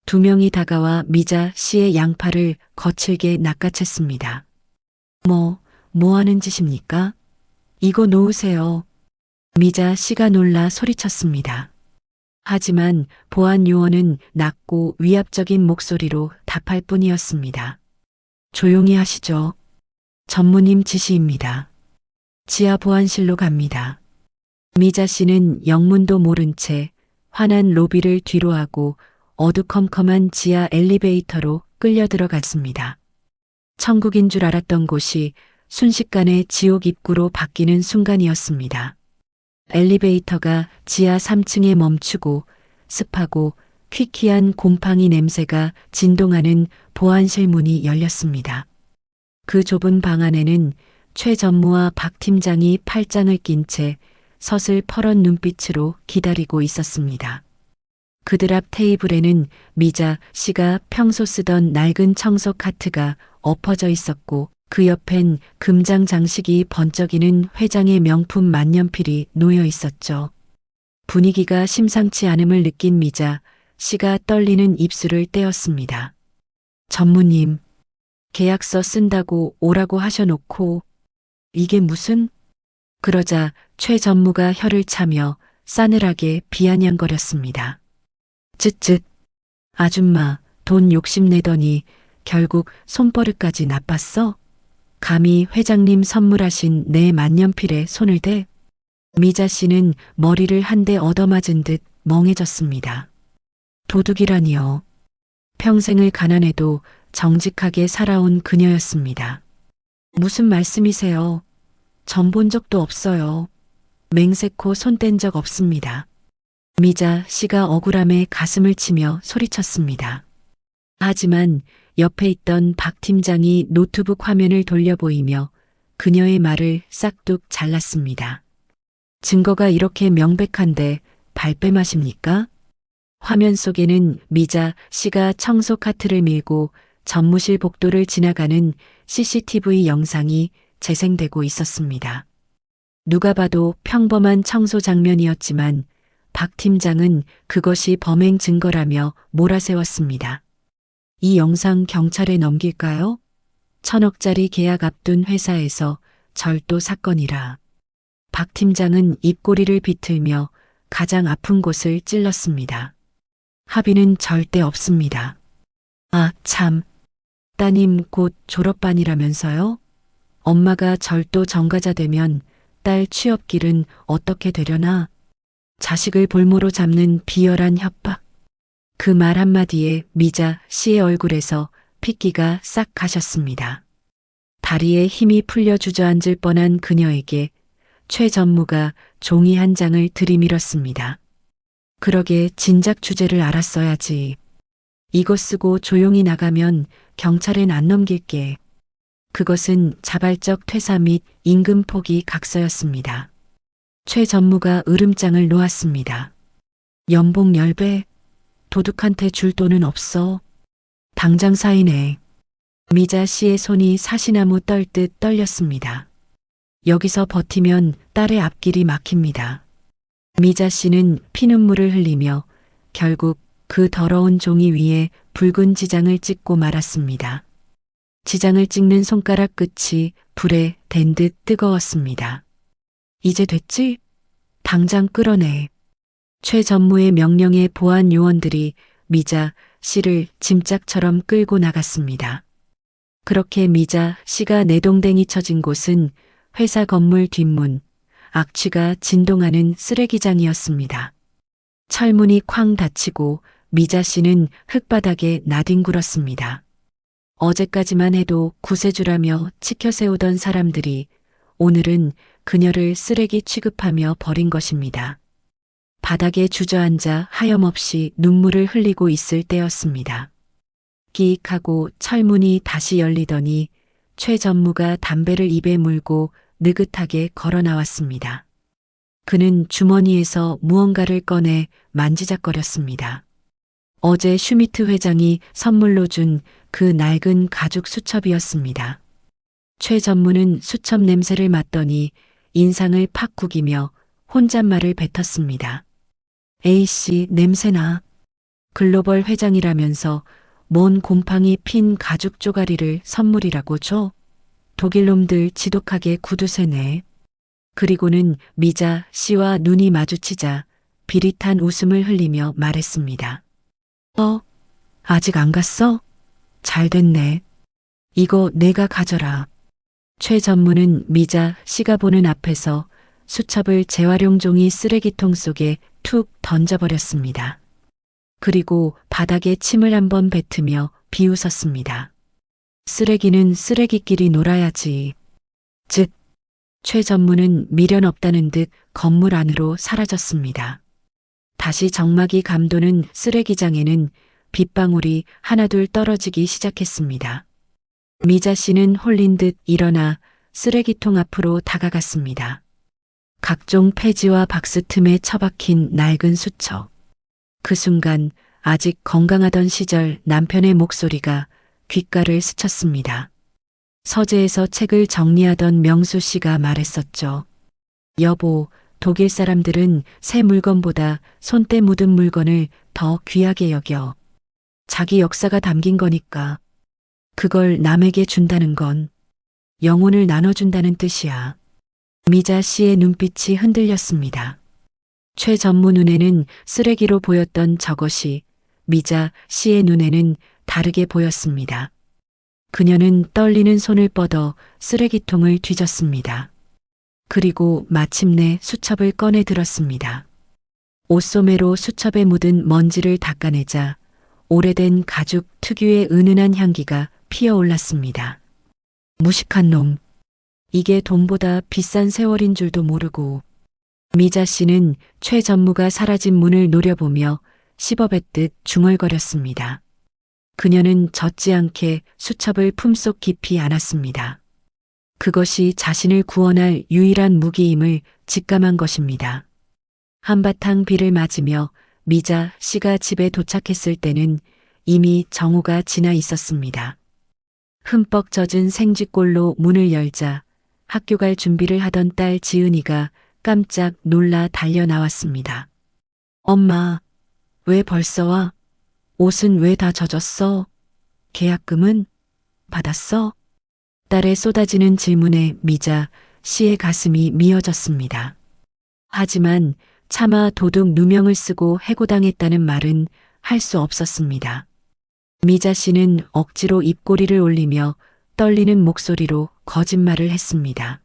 2명이 다가와 미자 씨의 양팔을 거칠게 낚아챘습니다. 뭐 하는 짓입니까? 이거 놓으세요. 미자 씨가 놀라 소리쳤습니다. 하지만 보안 요원은 낮고 위압적인 목소리로 답할 뿐이었습니다. 조용히 하시죠. 전무님 지시입니다. 지하 보안실로 갑니다. 미자 씨는 영문도 모른 채 환한 로비를 뒤로하고 어두컴컴한 지하 엘리베이터로 끌려 들어갔습니다. 천국인 줄 알았던 곳이 순식간에 지옥 입구로 바뀌는 순간이었습니다. 엘리베이터가 지하 3층에 멈추고 습하고 퀴퀴한 곰팡이 냄새가 진동하는 보안실 문이 열렸습니다. 그 좁은 방 안에는 최 전무와 박 팀장이 팔짱을 낀 채 서슬퍼런 눈빛으로 기다리고 있었습니다. 그들 앞 테이블에는 미자 씨가 평소 쓰던 낡은 청소 카트가 엎어져 있었고 그 옆엔 금장 장식이 번쩍이는 회장의 명품 만년필이 놓여 있었죠. 분위기가 심상치 않음을 느낀 미자 씨가 떨리는 입술을 떼었습니다. 전무님, 계약서 쓴다고 오라고 하셔놓고 이게 무슨? 그러자 최 전무가 혀를 차며 싸늘하게 비아냥거렸습니다. 쯧쯧, 아줌마 돈 욕심내더니 결국 손버릇까지 나빴어? 감히 회장님 선물하신 내 만년필에 손을 대? 미자 씨는 머리를 한 대 얻어맞은 듯 멍해졌습니다. 도둑이라니요. 평생을 가난해도 정직하게 살아온 그녀였습니다. 무슨 말씀이세요? 전 본 적도 없어요. 맹세코 손 뗀 적 없습니다. 미자 씨가 억울함에 가슴을 치며 소리쳤습니다. 하지만 옆에 있던 박 팀장이 노트북 화면을 돌려 보이며 그녀의 말을 싹둑 잘랐습니다. 증거가 이렇게 명백한데 발뺌하십니까? 화면 속에는 미자 씨가 청소 카트를 밀고 전무실 복도를 지나가는 CCTV 영상이 재생되고 있었습니다. 누가 봐도 평범한 청소 장면이었지만 박 팀장은 그것이 범행 증거라며 몰아세웠습니다. 이 영상 경찰에 넘길까요? 1,000억짜리 계약 앞둔 회사에서 절도 사건이라. 박 팀장은 입꼬리를 비틀며 가장 아픈 곳을 찔렀습니다. 합의는 절대 없습니다. 아, 참. 따님 곧 졸업반이라면서요? 엄마가 절도 전과자 되면 딸 취업길은 어떻게 되려나? 자식을 볼모로 잡는 비열한 협박. 그 말 한마디에 미자 씨의 얼굴에서 핏기가 싹 가셨습니다. 다리에 힘이 풀려 주저앉을 뻔한 그녀에게 최 전무가 종이 한 장을 들이밀었습니다. 그러게 진작 주제를 알았어야지. 이거 쓰고 조용히 나가면 경찰엔 안 넘길게. 그것은 자발적 퇴사 및 임금 포기 각서였습니다. 최 전무가 으름장을 놓았습니다. 연봉 10배? 도둑한테 줄 돈은 없어. 당장 사인해. 미자 씨의 손이 사시나무 떨듯 떨렸습니다. 여기서 버티면 딸의 앞길이 막힙니다. 미자 씨는 피눈물을 흘리며 결국 그 더러운 종이 위에 붉은 지장을 찍고 말았습니다. 지장을 찍는 손가락 끝이 불에 댄 듯 뜨거웠습니다. 이제 됐지? 당장 끌어내. 최 전무의 명령에 보안 요원들이 미자 씨를 짐짝처럼 끌고 나갔습니다. 그렇게 미자 씨가 내동댕이 쳐진 곳은 회사 건물 뒷문, 악취가 진동하는 쓰레기장이었습니다. 철문이 쾅 닫히고 미자 씨는 흙바닥에 나뒹굴었습니다. 어제까지만 해도 구세주라며 치켜세우던 사람들이 오늘은 그녀를 쓰레기 취급하며 버린 것입니다. 바닥에 주저앉아 하염없이 눈물을 흘리고 있을 때였습니다. 끼익하고 철문이 다시 열리더니 최 전무가 담배를 입에 물고 느긋하게 걸어 나왔습니다. 그는 주머니에서 무언가를 꺼내 만지작거렸습니다. 어제 슈미트 회장이 선물로 준 그 낡은 가죽 수첩이었습니다. 최 전무는 수첩 냄새를 맡더니 인상을 팍 구기며 혼잣말을 뱉었습니다. A씨 냄새나. 글로벌 회장이라면서 뭔 곰팡이 핀 가죽 쪼가리를 선물이라고 줘? 독일놈들 지독하게 구두쇠네. 그리고는 미자 씨와 눈이 마주치자 비릿한 웃음을 흘리며 말했습니다. 아직 안 갔어? 잘 됐네. 이거 내가 가져라. 최 전무는 미자 씨가 보는 앞에서 수첩을 재활용 종이 쓰레기통 속에 툭 던져버렸습니다. 그리고 바닥에 침을 한번 뱉으며 비웃었습니다. 쓰레기는 쓰레기끼리 놀아야지. 즉, 최 전무는 미련 없다는 듯 건물 안으로 사라졌습니다. 다시 정막이 감도는 쓰레기장에는 빗방울이 하나둘 떨어지기 시작했습니다. 미자 씨는 홀린 듯 일어나 쓰레기통 앞으로 다가갔습니다. 각종 폐지와 박스 틈에 처박힌 낡은 수첩. 그 순간 아직 건강하던 시절 남편의 목소리가 귓가를 스쳤습니다. 서재에서 책을 정리하던 명수 씨가 말했었죠. 여보, 독일 사람들은 새 물건보다 손때 묻은 물건을 더 귀하게 여겨. 자기 역사가 담긴 거니까. 그걸 남에게 준다는 건 영혼을 나눠준다는 뜻이야. 미자 씨의 눈빛이 흔들렸습니다. 최 전무 눈에는 쓰레기로 보였던 저것이 미자 씨의 눈에는 다르게 보였습니다. 그녀는 떨리는 손을 뻗어 쓰레기통을 뒤졌습니다. 그리고 마침내 수첩을 꺼내 들었습니다. 옷소매로 수첩에 묻은 먼지를 닦아내자 오래된 가죽 특유의 은은한 향기가 피어올랐습니다. 무식한 놈. 이게 돈보다 비싼 세월인 줄도 모르고. 미자 씨는 최 전무가 사라진 문을 노려보며 씹어뱉듯 중얼거렸습니다. 그녀는 젖지 않게 수첩을 품속 깊이 안았습니다. 그것이 자신을 구원할 유일한 무기임을 직감한 것입니다. 한바탕 비를 맞으며 미자 씨가 집에 도착했을 때는 이미 정오가 지나 있었습니다. 흠뻑 젖은 생쥐꼴로 문을 열자 학교 갈 준비를 하던 딸 지은이가 깜짝 놀라 달려 나왔습니다. 엄마, 왜 벌써 와? 옷은 왜 다 젖었어? 계약금은 받았어? 딸의 쏟아지는 질문에 미자 씨의 가슴이 미어졌습니다. 하지만 차마 도둑 누명을 쓰고 해고당했다는 말은 할 수 없었습니다. 미자 씨는 억지로 입꼬리를 올리며 떨리는 목소리로 거짓말을 했습니다.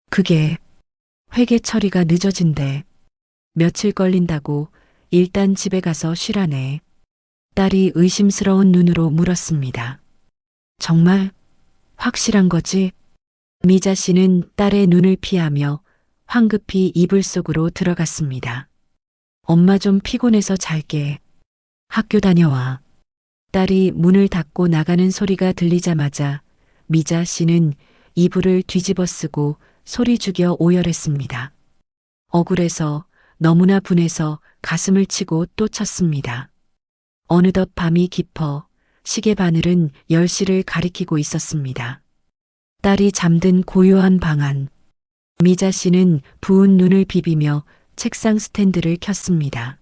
그게 회계 처리가 늦어진대. 며칠 걸린다고 일단 집에 가서 쉬라네. 딸이 의심스러운 눈으로 물었습니다. 정말 확실한 거지? 미자 씨는 딸의 눈을 피하며 황급히 이불 속으로 들어갔습니다. 엄마 좀 피곤해서 잘게. 학교 다녀와. 딸이 문을 닫고 나가는 소리가 들리자마자 미자 씨는 이불을 뒤집어 쓰고 소리 죽여 오열했습니다. 억울해서 너무나 분해서 가슴을 치고 또 쳤습니다. 어느덧 밤이 깊어 시계 바늘은 10시를 가리키고 있었습니다. 딸이 잠든 고요한 방 안. 미자 씨는 부은 눈을 비비며 책상 스탠드를 켰습니다.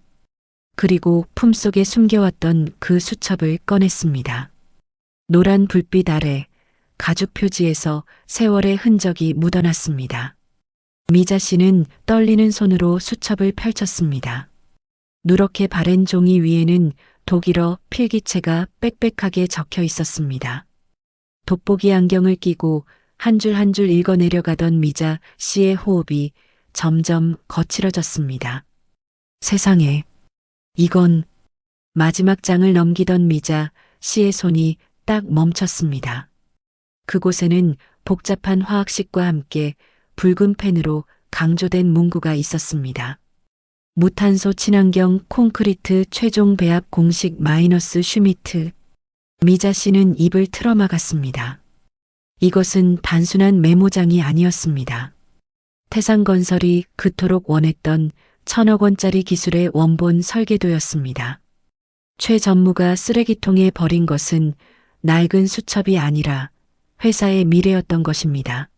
그리고 품속에 숨겨왔던 그 수첩을 꺼냈습니다. 노란 불빛 아래 가죽 표지에서 세월의 흔적이 묻어났습니다. 미자 씨는 떨리는 손으로 수첩을 펼쳤습니다. 누렇게 바랜 종이 위에는 독일어 필기체가 빽빽하게 적혀 있었습니다. 돋보기 안경을 끼고 한 줄 한 줄 읽어 내려가던 미자 씨의 호흡이 점점 거칠어졌습니다. 세상에, 이건 마지막 장을 넘기던 미자 씨의 손이 딱 멈췄습니다. 그곳에는 복잡한 화학식과 함께 붉은 펜으로 강조된 문구가 있었습니다. 무탄소 친환경 콘크리트 최종 배합 공식 마이너스 슈미트. 미자 씨는 입을 틀어막았습니다. 이것은 단순한 메모장이 아니었습니다. 태산건설이 그토록 원했던 1,000억 원짜리 기술의 원본 설계도였습니다. 최 전무가 쓰레기통에 버린 것은 낡은 수첩이 아니라 회사의 미래였던 것입니다.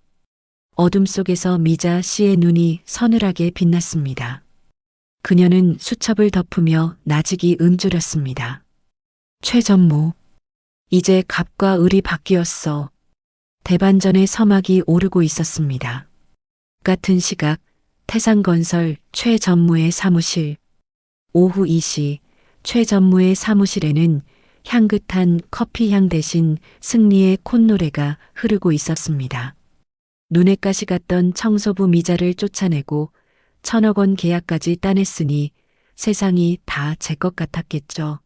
어둠 속에서 미자 씨의 눈이 서늘하게 빛났습니다. 그녀는 수첩을 덮으며 나직이 음조렸습니다. 최 전무, 이제 갑과 을이 바뀌었어. 대반전의 서막이 오르고 있었습니다. 같은 시각 태산건설 최 전무의 사무실. 오후 2시 최 전무의 사무실에는 향긋한 커피향 대신 승리의 콧노래가 흐르고 있었습니다. 눈엣가시 같던 청소부 미자를 쫓아내고 1,000억 원 계약까지 따냈으니 세상이 다 제 것 같았겠죠.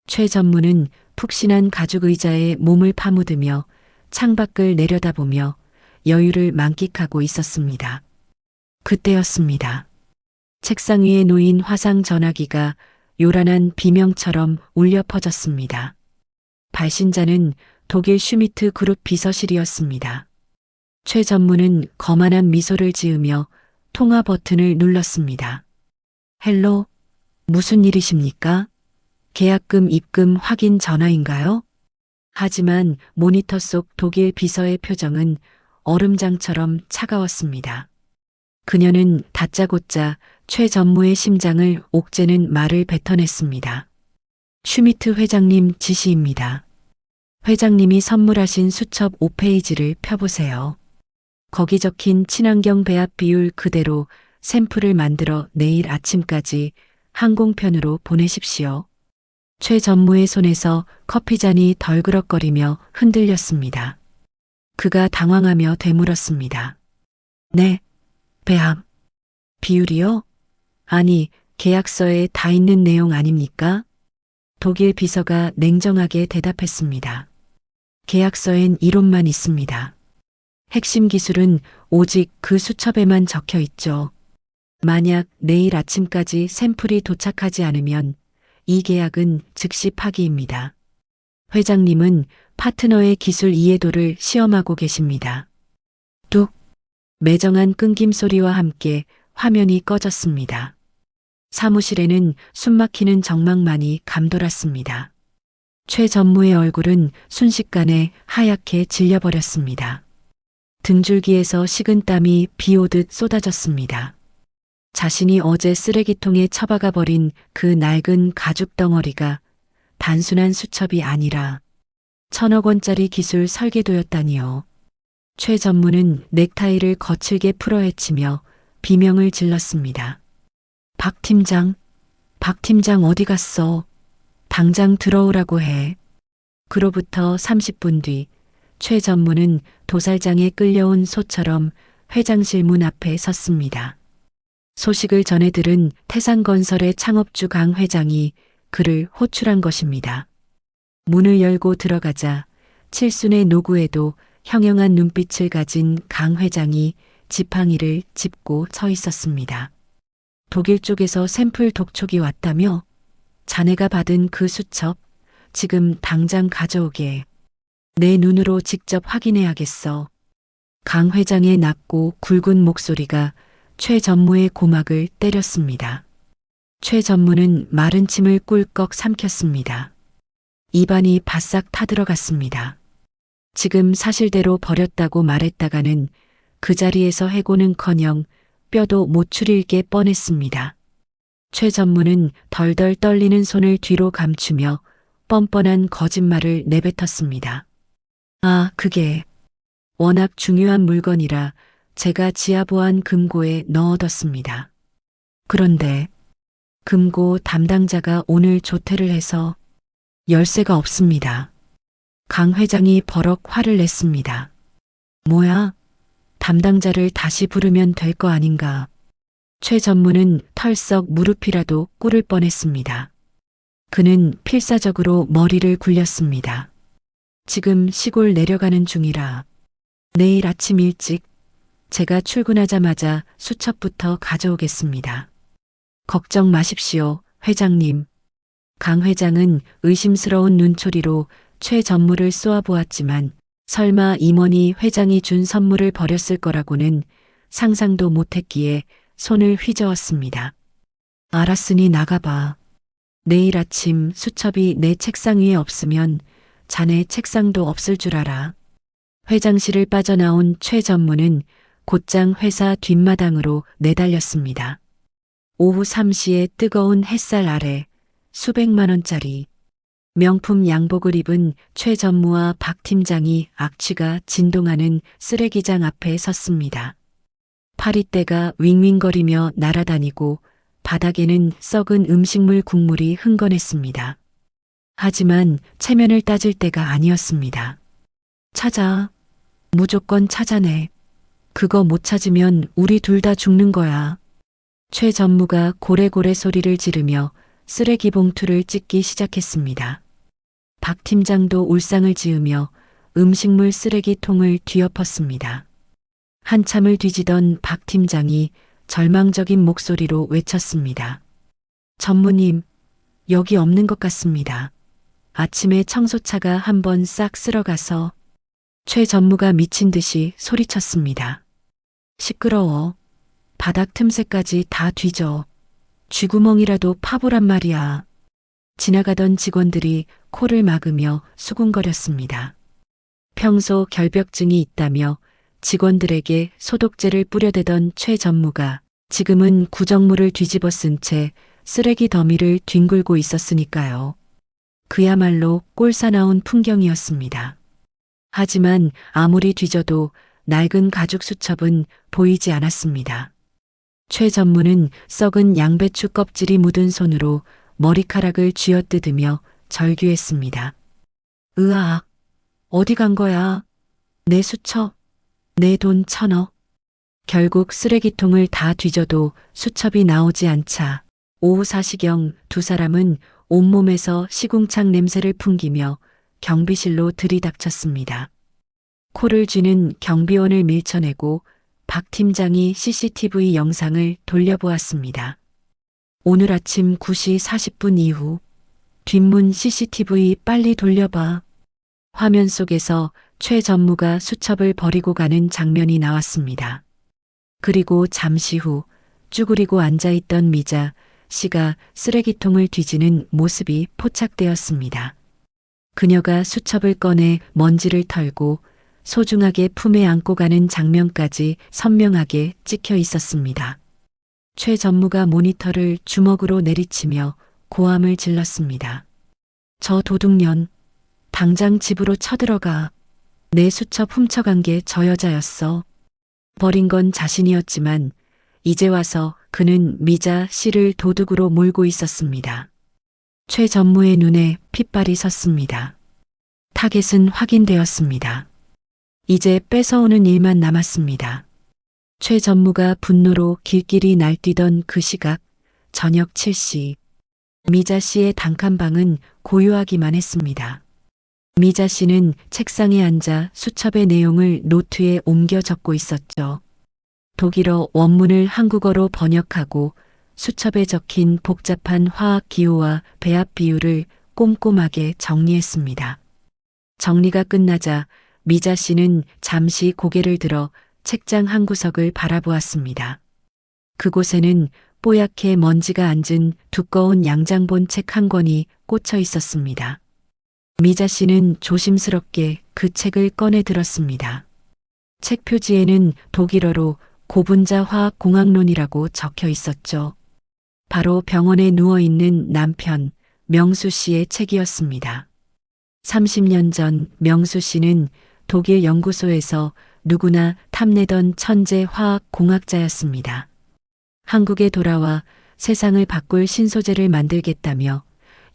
최 전무는 푹신한 가죽 의자에 몸을 파묻으며 창밖을 내려다보며 여유를 만끽하고 있었습니다. 그때였습니다. 책상 위에 놓인 화상 전화기가 요란한 비명처럼 울려 퍼졌습니다. 발신자는 독일 슈미트 그룹 비서실이었습니다. 최 전무는 거만한 미소를 지으며 통화 버튼을 눌렀습니다. 헬로, 무슨 일이십니까? 계약금 입금 확인 전화인가요? 하지만 모니터 속 독일 비서의 표정은 얼음장처럼 차가웠습니다. 그녀는 다짜고짜 최 전무의 심장을 옥죄는 말을 뱉어냈습니다. 슈미트 회장님 지시입니다. 회장님이 선물하신 수첩 5페이지를 펴보세요. 거기 적힌 친환경 배합 비율 그대로 샘플을 만들어 내일 아침까지 항공편으로 보내십시오. 최 전무의 손에서 커피잔이 덜그럭거리며 흔들렸습니다. 그가 당황하며 되물었습니다. 네, 배합. 비율이요? 아니, 계약서에 다 있는 내용 아닙니까? 독일 비서가 냉정하게 대답했습니다. 계약서엔 이론만 있습니다. 핵심 기술은 오직 그 수첩에만 적혀 있죠. 만약 내일 아침까지 샘플이 도착하지 않으면 이 계약은 즉시 파기입니다. 회장님은 파트너의 기술 이해도를 시험하고 계십니다. 뚝! 매정한 끊김 소리와 함께 화면이 꺼졌습니다. 사무실에는 숨막히는 정막만이 감돌았습니다. 최 전무의 얼굴은 순식간에 하얗게 질려버렸습니다. 등줄기에서 식은 땀이 비 오듯 쏟아졌습니다. 자신이 어제 쓰레기통에 처박아 버린 그 낡은 가죽 덩어리가 단순한 수첩이 아니라 1,000억 원짜리 기술 설계도였다니요. 최 전무는 넥타이를 거칠게 풀어헤치며 비명을 질렀습니다. 박 팀장 어디 갔어? 당장 들어오라고 해. 그로부터 30분 뒤 최 전무는 도살장에 끌려온 소처럼 회장실 문 앞에 섰습니다. 소식을 전해 들은 태산건설의 창업주 강 회장이 그를 호출한 것입니다. 문을 열고 들어가자 칠순의 노구에도 형형한 눈빛을 가진 강 회장이 지팡이를 짚고 서 있었습니다. 독일 쪽에서 샘플 독촉이 왔다며? 자네가 받은 그 수첩 지금 당장 가져오게. 내 눈으로 직접 확인해야겠어. 강 회장의 낮고 굵은 목소리가 최 전무의 고막을 때렸습니다. 최 전무는 마른 침을 꿀꺽 삼켰습니다. 입안이 바싹 타들어갔습니다. 지금 사실대로 버렸다고 말했다가는 그 자리에서 해고는커녕 뼈도 못 추릴 게 뻔했습니다. 최 전무는 덜덜 떨리는 손을 뒤로 감추며 뻔뻔한 거짓말을 내뱉었습니다. 아, 그게 워낙 중요한 물건이라 제가 지하보안 금고에 넣어뒀습니다. 그런데 금고 담당자가 오늘 조퇴를 해서 열쇠가 없습니다. 강 회장이 버럭 화를 냈습니다. 뭐야? 담당자를 다시 부르면 될 거 아닌가? 최 전무는 털썩 무릎이라도 꿇을 뻔했습니다. 그는 필사적으로 머리를 굴렸습니다. 지금 시골 내려가는 중이라 내일 아침 일찍 제가 출근하자마자 수첩부터 가져오겠습니다. 걱정 마십시오, 회장님. 강 회장은 의심스러운 눈초리로 최 전무를 쏘아보았지만 설마 임원이 회장이 준 선물을 버렸을 거라고는 상상도 못했기에 손을 휘저었습니다. 알았으니 나가봐. 내일 아침 수첩이 내 책상 위에 없으면 자네 책상도 없을 줄 알아. 회장실을 빠져나온 최 전무는 곧장 회사 뒷마당으로 내달렸습니다. 오후 3시에 뜨거운 햇살 아래 수백만 원짜리 명품 양복을 입은 최 전무와 박 팀장이 악취가 진동하는 쓰레기장 앞에 섰습니다. 파리떼가 윙윙거리며 날아다니고 바닥에는 썩은 음식물 국물이 흥건했습니다. 하지만 체면을 따질 때가 아니었습니다. 찾아. 무조건 찾아내. 그거 못 찾으면 우리 둘 다 죽는 거야. 최 전무가 고래고래 소리를 지르며 쓰레기 봉투를 찢기 시작했습니다. 박 팀장도 울상을 지으며 음식물 쓰레기통을 뒤엎었습니다. 한참을 뒤지던 박 팀장이 절망적인 목소리로 외쳤습니다. 전무님, 여기 없는 것 같습니다. 아침에 청소차가 한번 싹 쓸어가서. 최 전무가 미친 듯이 소리쳤습니다. 시끄러워. 바닥 틈새까지 다 뒤져. 쥐구멍이라도 파보란 말이야. 지나가던 직원들이 코를 막으며 수군거렸습니다. 평소 결벽증이 있다며 직원들에게 소독제를 뿌려대던 최 전무가 지금은 구정물을 뒤집어 쓴 채 쓰레기 더미를 뒹굴고 있었으니까요. 그야말로 꼴사나운 풍경이었습니다. 하지만 아무리 뒤져도 낡은 가죽 수첩은 보이지 않았습니다. 최 전무는 썩은 양배추 껍질이 묻은 손으로 머리카락을 쥐어뜯으며 절규했습니다. 으악, 어디 간 거야? 내 수첩, 내 돈 1,000억. 결국 쓰레기통을 다 뒤져도 수첩이 나오지 않자 오후 4시경 두 사람은 온몸에서 시궁창 냄새를 풍기며 경비실로 들이닥쳤습니다. 코를 쥐는 경비원을 밀쳐내고 박 팀장이 CCTV 영상을 돌려보았습니다. 오늘 아침 9시 40분 이후 뒷문 CCTV 빨리 돌려봐. 화면 속에서 최 전무가 수첩을 버리고 가는 장면이 나왔습니다. 그리고 잠시 후 쭈그리고 앉아있던 미자 씨가 쓰레기통을 뒤지는 모습이 포착되었습니다. 그녀가 수첩을 꺼내 먼지를 털고 소중하게 품에 안고 가는 장면까지 선명하게 찍혀 있었습니다. 최 전무가 모니터를 주먹으로 내리치며 고함을 질렀습니다. 저 도둑년, 당장 집으로 쳐들어가. 내 수첩 훔쳐간 게 저 여자였어. 버린 건 자신이었지만 이제 와서 그는 미자 씨를 도둑으로 몰고 있었습니다. 최 전무의 눈에 핏발이 섰습니다. 타겟은 확인되었습니다. 이제 뺏어오는 일만 남았습니다. 최 전무가 분노로 길길이 날뛰던 그 시각, 저녁 7시. 미자 씨의 단칸방은 고요하기만 했습니다. 미자 씨는 책상에 앉아 수첩의 내용을 노트에 옮겨 적고 있었죠. 독일어 원문을 한국어로 번역하고 수첩에 적힌 복잡한 화학 기호와 배합 비율을 꼼꼼하게 정리했습니다. 정리가 끝나자 미자 씨는 잠시 고개를 들어 책장 한 구석을 바라보았습니다. 그곳에는 뽀얗게 먼지가 앉은 두꺼운 양장본 책 한 권이 꽂혀 있었습니다. 미자 씨는 조심스럽게 그 책을 꺼내 들었습니다. 책 표지에는 독일어로 고분자 화학공학론이라고 적혀 있었죠. 바로 병원에 누워있는 남편 명수 씨의 책이었습니다. 30년 전 명수 씨는 독일 연구소에서 누구나 탐내던 천재 화학공학자였습니다. 한국에 돌아와 세상을 바꿀 신소재를 만들겠다며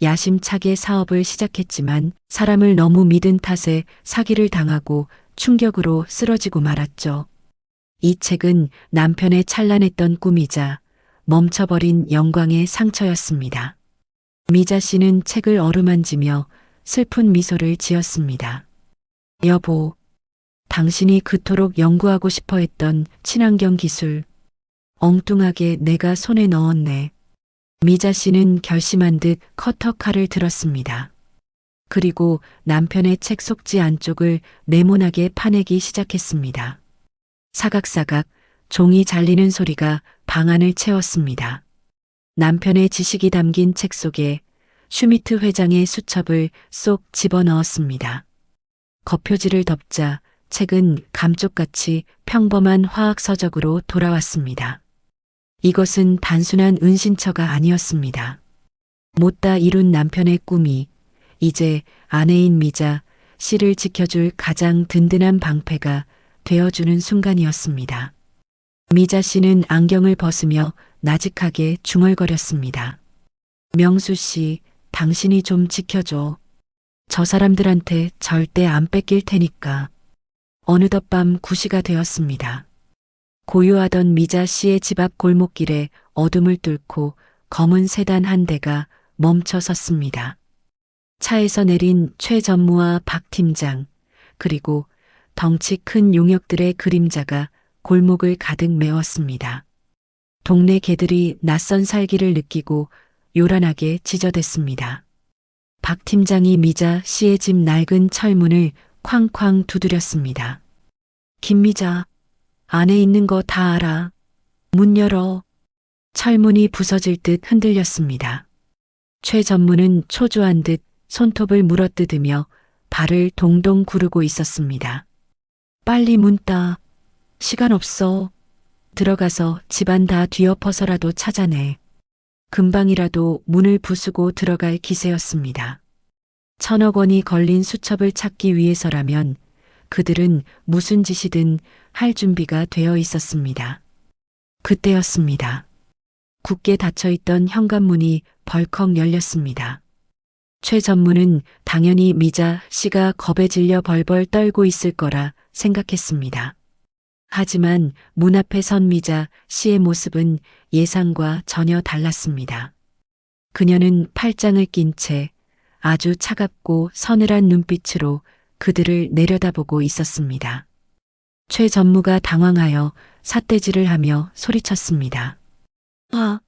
야심차게 사업을 시작했지만 사람을 너무 믿은 탓에 사기를 당하고 충격으로 쓰러지고 말았죠. 이 책은 남편의 찬란했던 꿈이자 멈춰버린 영광의 상처였습니다. 미자 씨는 책을 어루만지며 슬픈 미소를 지었습니다. 여보, 당신이 그토록 연구하고 싶어 했던 친환경 기술, 엉뚱하게 내가 손에 넣었네. 미자 씨는 결심한 듯 커터칼을 들었습니다. 그리고 남편의 책 속지 안쪽을 네모나게 파내기 시작했습니다. 사각사각 종이 잘리는 소리가 방안을 채웠습니다. 남편의 지식이 담긴 책 속에 슈미트 회장의 수첩을 쏙 집어넣었습니다. 겉표지를 덮자 책은 감쪽같이 평범한 화학서적으로 돌아왔습니다. 이것은 단순한 은신처가 아니었습니다. 못다 이룬 남편의 꿈이 이제 아내인 미자 씨를 지켜줄 가장 든든한 방패가 되어주는 순간이었습니다. 미자 씨는 안경을 벗으며 나직하게 중얼거렸습니다. 명수 씨, 당신이 좀 지켜줘. 저 사람들한테 절대 안 뺏길 테니까. 어느덧 밤 9시가 되었습니다. 고요하던 미자 씨의 집 앞 골목길에 어둠을 뚫고 검은 세단 한 대가 멈춰 섰습니다. 차에서 내린 최 전무와 박 팀장, 그리고 덩치 큰 용역들의 그림자가 골목을 가득 메웠습니다. 동네 개들이 낯선 살기를 느끼고 요란하게 짖어댔습니다. 박 팀장이 미자 씨의 집 낡은 철문을 쾅쾅 두드렸습니다. 김미자, 안에 있는 거 다 알아. 문 열어. 철문이 부서질 듯 흔들렸습니다. 최 전무는 초조한 듯 손톱을 물어뜯으며 발을 동동 구르고 있었습니다. 빨리 문 따. 시간 없어. 들어가서 집안 다 뒤엎어서라도 찾아내. 금방이라도 문을 부수고 들어갈 기세였습니다. 1,000억 원이 걸린 수첩을 찾기 위해서라면 그들은 무슨 짓이든 할 준비가 되어 있었습니다. 그때였습니다. 굳게 닫혀있던 현관문이 벌컥 열렸습니다. 최 전무는 당연히 미자 씨가 겁에 질려 벌벌 떨고 있을 거라 생각했습니다. 하지만 문 앞에 선 미자 씨의 모습은 예상과 전혀 달랐습니다. 그녀는 팔짱을 낀 채 아주 차갑고 서늘한 눈빛으로 그들을 내려다보고 있었습니다. 최 전무가 당황하여 삿대질을 하며 소리쳤습니다. 아,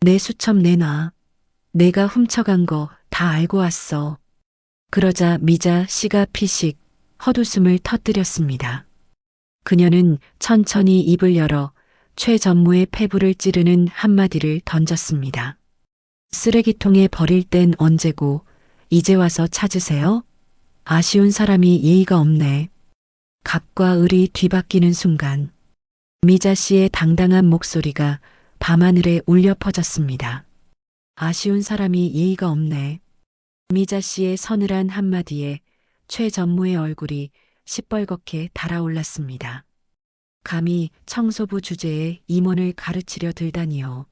내 수첩 내놔. 내가 훔쳐간 거 다 알고 왔어. 그러자 미자 씨가 피식 헛웃음을 터뜨렸습니다. 그녀는 천천히 입을 열어 최 전무의 폐부를 찌르는 한마디를 던졌습니다. 쓰레기통에 버릴 땐 언제고 이제 와서 찾으세요? 아쉬운 사람이 예의가 없네. 갑과 을이 뒤바뀌는 순간 미자 씨의 당당한 목소리가 밤하늘에 울려 퍼졌습니다. 아쉬운 사람이 예의가 없네. 미자 씨의 서늘한 한마디에 최 전무의 얼굴이 시뻘겋게 달아올랐습니다. 감히 청소부 주제에 임원을 가르치려 들다니요.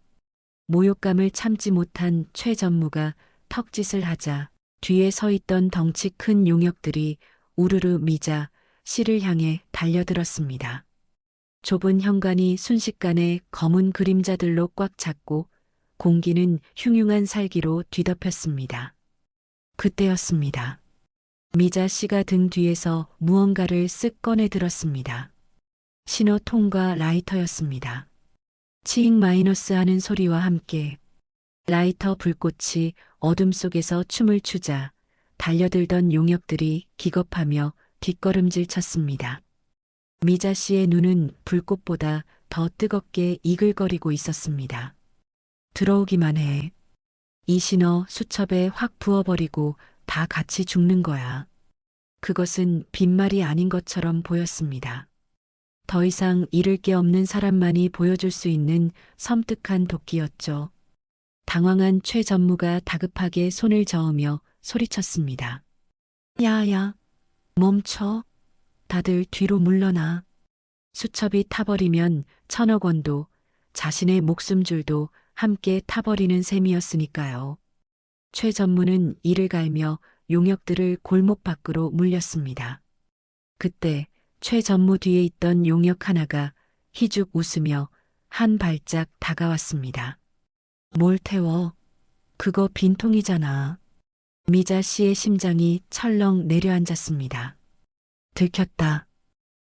모욕감을 참지 못한 최 전무가 턱짓을 하자 뒤에 서 있던 덩치 큰 용역들이 우르르 미자 씨를 향해 달려들었습니다. 좁은 현관이 순식간에 검은 그림자들로 꽉 찼고 공기는 흉흉한 살기로 뒤덮였습니다. 그때였습니다. 미자 씨가 등 뒤에서 무언가를 쓱 꺼내 들었습니다. 신호통과 라이터였습니다. 치익 마이너스 하는 소리와 함께 라이터 불꽃이 어둠 속에서 춤을 추자 달려들던 용역들이 기겁하며 뒷걸음질 쳤습니다. 미자 씨의 눈은 불꽃보다 더 뜨겁게 이글거리고 있었습니다. 들어오기만 해. 이 신호 수첩에 확 부어버리고 다 같이 죽는 거야. 그것은 빈말이 아닌 것처럼 보였습니다. 더 이상 잃을 게 없는 사람만이 보여줄 수 있는 섬뜩한 도끼였죠. 당황한 최 전무가 다급하게 손을 저으며 소리쳤습니다. 야야, 멈춰. 다들 뒤로 물러나. 수첩이 타버리면 1,000억 원도 자신의 목숨줄도 함께 타버리는 셈이었으니까요. 최 전무는 이를 갈며 용역들을 골목 밖으로 물렸습니다. 그때 최 전무 뒤에 있던 용역 하나가 희죽 웃으며 한 발짝 다가왔습니다. 뭘 태워? 그거 빈통이잖아. 미자 씨의 심장이 철렁 내려앉았습니다. 들켰다.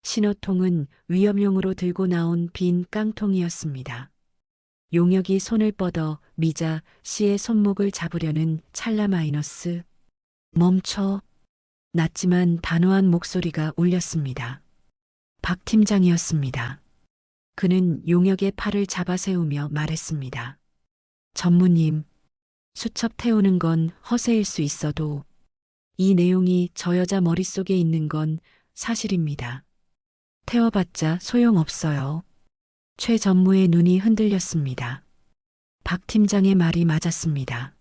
신호통은 위험용으로 들고 나온 빈 깡통이었습니다. 용역이 손을 뻗어 미자 씨의 손목을 잡으려는 찰나 마이너스. 멈춰. 낮지만 단호한 목소리가 울렸습니다. 박 팀장이었습니다. 그는 용역의 팔을 잡아 세우며 말했습니다. 전무님, 수첩 태우는 건 허세일 수 있어도 이 내용이 저 여자 머릿속에 있는 건 사실입니다. 태워봤자 소용없어요. 최 전무의 눈이 흔들렸습니다. 박 팀장의 말이 맞았습니다.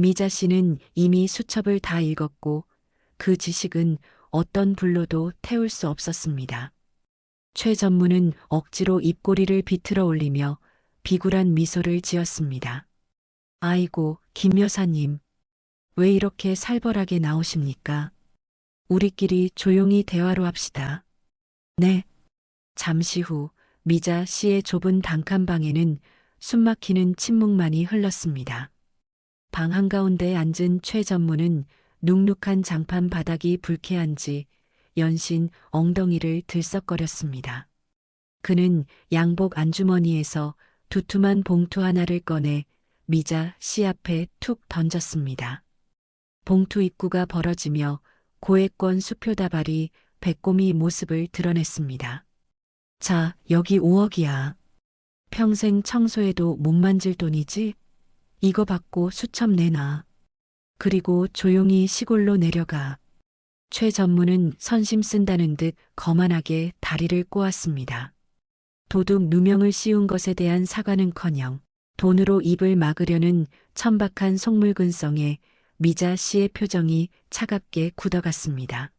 미자 씨는 이미 수첩을 다 읽었고 그 지식은 어떤 불로도 태울 수 없었습니다. 최 전무는 억지로 입꼬리를 비틀어 올리며 비굴한 미소를 지었습니다. 아이고, 김 여사님. 왜 이렇게 살벌하게 나오십니까? 우리끼리 조용히 대화로 합시다. 네. 잠시 후 미자 씨의 좁은 단칸방에는 숨막히는 침묵만이 흘렀습니다. 방 한가운데 앉은 최 전무는 눅눅한 장판 바닥이 불쾌한지 연신 엉덩이를 들썩거렸습니다. 그는 양복 안주머니에서 두툼한 봉투 하나를 꺼내 미자 씨 앞에 툭 던졌습니다. 봉투 입구가 벌어지며 고액권 수표 다발이 빼꼼히 모습을 드러냈습니다. 자, 여기 5억이야. 평생 청소해도 못 만질 돈이지? 이거 받고 수첩 내놔. 그리고 조용히 시골로 내려가. 최 전무는 선심 쓴다는 듯 거만하게 다리를 꼬았습니다. 도둑 누명을 씌운 것에 대한 사과는커녕 돈으로 입을 막으려는 천박한 속물근성에 미자 씨의 표정이 차갑게 굳어갔습니다.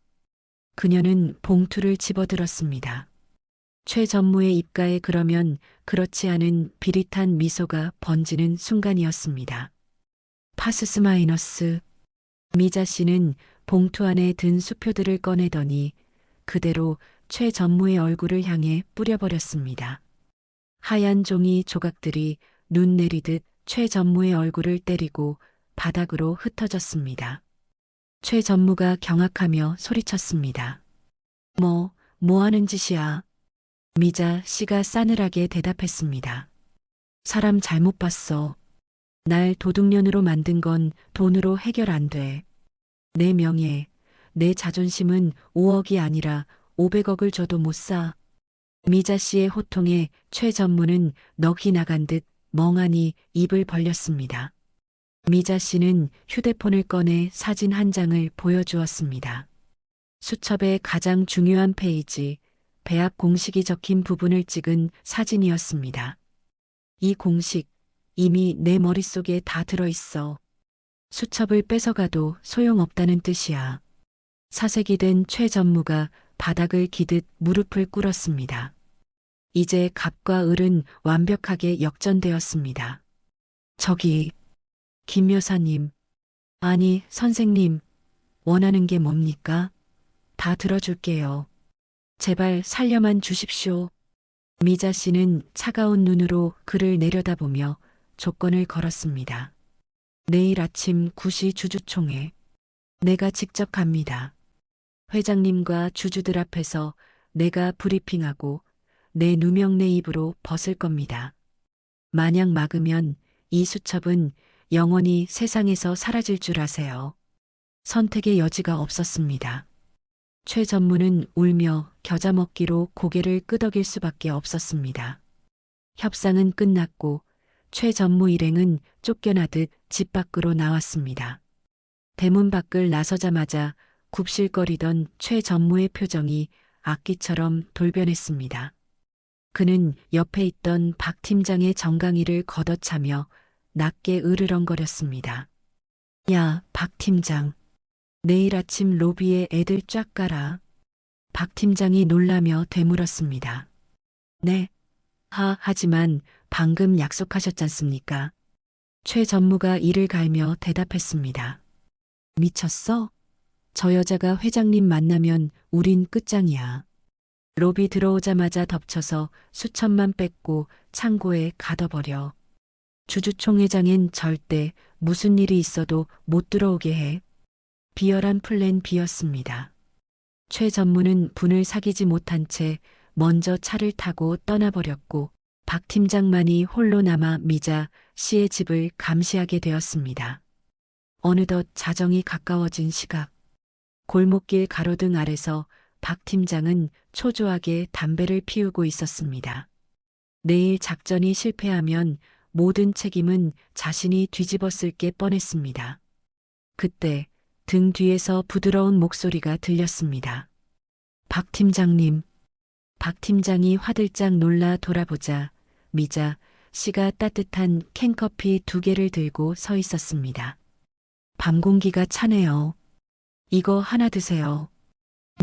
그녀는 봉투를 집어들었습니다. 최 전무의 입가에 그러면 그렇지 않은 비릿한 미소가 번지는 순간이었습니다. 파스스 마이너스. 미자 씨는 봉투 안에 든 수표들을 꺼내더니 그대로 최 전무의 얼굴을 향해 뿌려버렸습니다. 하얀 종이 조각들이 눈 내리듯 최 전무의 얼굴을 때리고 바닥으로 흩어졌습니다. 최 전무가 경악하며 소리쳤습니다. 뭐 하는 짓이야? 미자 씨가 싸늘하게 대답했습니다. 사람 잘못 봤어. 날 도둑년으로 만든 건 돈으로 해결 안 돼. 내 명예, 내 자존심은 5억이 아니라 500억을 줘도 못 사. 미자 씨의 호통에 최 전무는 넋이 나간 듯 멍하니 입을 벌렸습니다. 미자 씨는 휴대폰을 꺼내 사진 한 장을 보여주었습니다. 수첩의 가장 중요한 페이지, 배합 공식이 적힌 부분을 찍은 사진이었습니다. 이 공식, 이미 내 머릿속에 다 들어있어. 수첩을 뺏어가도 소용없다는 뜻이야. 사색이 된 최 전무가 바닥을 기듯 무릎을 꿇었습니다. 이제 갑과 을은 완벽하게 역전되었습니다. 저기, 김 여사님, 아니 선생님, 원하는 게 뭡니까? 다 들어줄게요. 제발 살려만 주십시오. 미자 씨는 차가운 눈으로 그를 내려다보며 조건을 걸었습니다. 내일 아침 9시 주주총회. 내가 직접 갑니다. 회장님과 주주들 앞에서 내가 브리핑하고 내 누명 내 입으로 벗을 겁니다. 만약 막으면 이 수첩은 영원히 세상에서 사라질 줄 아세요. 선택의 여지가 없었습니다. 최 전무는 울며 겨자 먹기로 고개를 끄덕일 수밖에 없었습니다. 협상은 끝났고 최 전무 일행은 쫓겨나듯 집 밖으로 나왔습니다. 대문 밖을 나서자마자 굽실거리던 최 전무의 표정이 악기처럼 돌변했습니다. 그는 옆에 있던 박 팀장의 정강이를 걷어차며 낮게 으르렁거렸습니다. 야, 박 팀장. 내일 아침 로비에 애들 쫙 가라. 박 팀장이 놀라며 되물었습니다. 네. 하지만 방금 약속하셨잖습니까? 최 전무가 이를 갈며 대답했습니다. 미쳤어? 저 여자가 회장님 만나면 우린 끝장이야. 로비 들어오자마자 덮쳐서 수천만 뺏고 창고에 가둬버려. 주주총회장엔 절대 무슨 일이 있어도 못 들어오게 해. 비열한 플랜 B였습니다. 최 전무는 분을 사귀지 못한 채 먼저 차를 타고 떠나버렸고 박 팀장만이 홀로 남아 미자 씨의 집을 감시하게 되었습니다. 어느덧 자정이 가까워진 시각. 골목길 가로등 아래서 박 팀장은 초조하게 담배를 피우고 있었습니다. 내일 작전이 실패하면 모든 책임은 자신이 뒤집었을 게 뻔했습니다. 그때 등 뒤에서 부드러운 목소리가 들렸습니다. 박 팀장님. 박 팀장이 화들짝 놀라 돌아보자 미자 씨가 따뜻한 캔커피 2개를 들고 서 있었습니다. 밤 공기가 차네요. 이거 하나 드세요.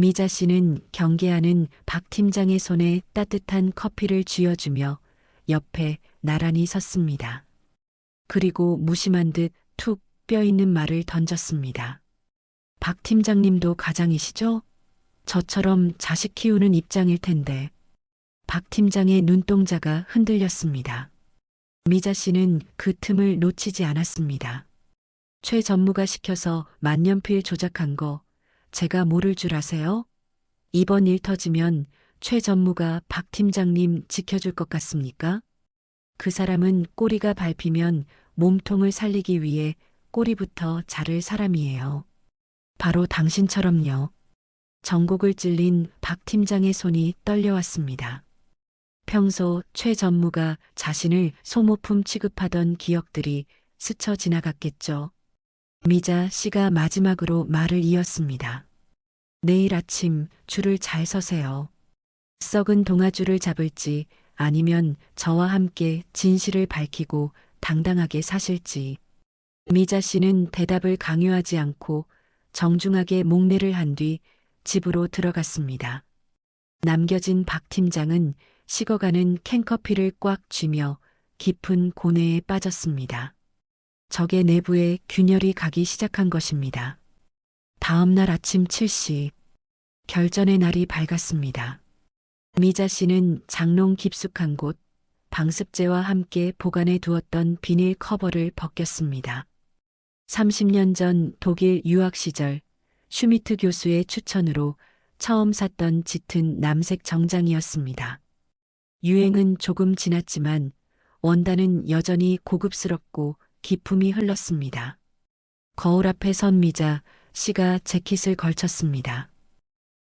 미자 씨는 경계하는 박 팀장의 손에 따뜻한 커피를 쥐어주며 옆에 나란히 섰습니다. 그리고 무심한 듯 툭 뼈있는 말을 던졌습니다. 박 팀장님도 가장이시죠? 저처럼 자식 키우는 입장일 텐데. 박 팀장의 눈동자가 흔들렸습니다. 미자 씨는 그 틈을 놓치지 않았습니다. 최 전무가 시켜서 만년필 조작한 거 제가 모를 줄 아세요? 이번 일 터지면 최 전무가 박 팀장님 지켜줄 것 같습니까? 그 사람은 꼬리가 밟히면 몸통을 살리기 위해 꼬리부터 자를 사람이에요. 바로 당신처럼요. 전곡을 찔린 박 팀장의 손이 떨려왔습니다. 평소 최 전무가 자신을 소모품 취급하던 기억들이 스쳐 지나갔겠죠. 미자 씨가 마지막으로 말을 이었습니다. 내일 아침 줄을 잘 서세요. 썩은 동아줄을 잡을지 아니면 저와 함께 진실을 밝히고 당당하게 사실지. 미자 씨는 대답을 강요하지 않고 정중하게 목례를 한 뒤 집으로 들어갔습니다. 남겨진 박 팀장은 식어가는 캔커피를 꽉 쥐며 깊은 고뇌에 빠졌습니다. 적의 내부에 균열이 가기 시작한 것입니다. 다음 날 아침 7시 결전의 날이 밝았습니다. 미자 씨는 장롱 깊숙한 곳 방습제와 함께 보관해 두었던 비닐 커버를 벗겼습니다. 30년 전 독일 유학 시절 슈미트 교수의 추천으로 처음 샀던 짙은 남색 정장이었습니다. 유행은 조금 지났지만 원단은 여전히 고급스럽고 기품이 흘렀습니다. 거울 앞에 선 미자 씨가 재킷을 걸쳤습니다.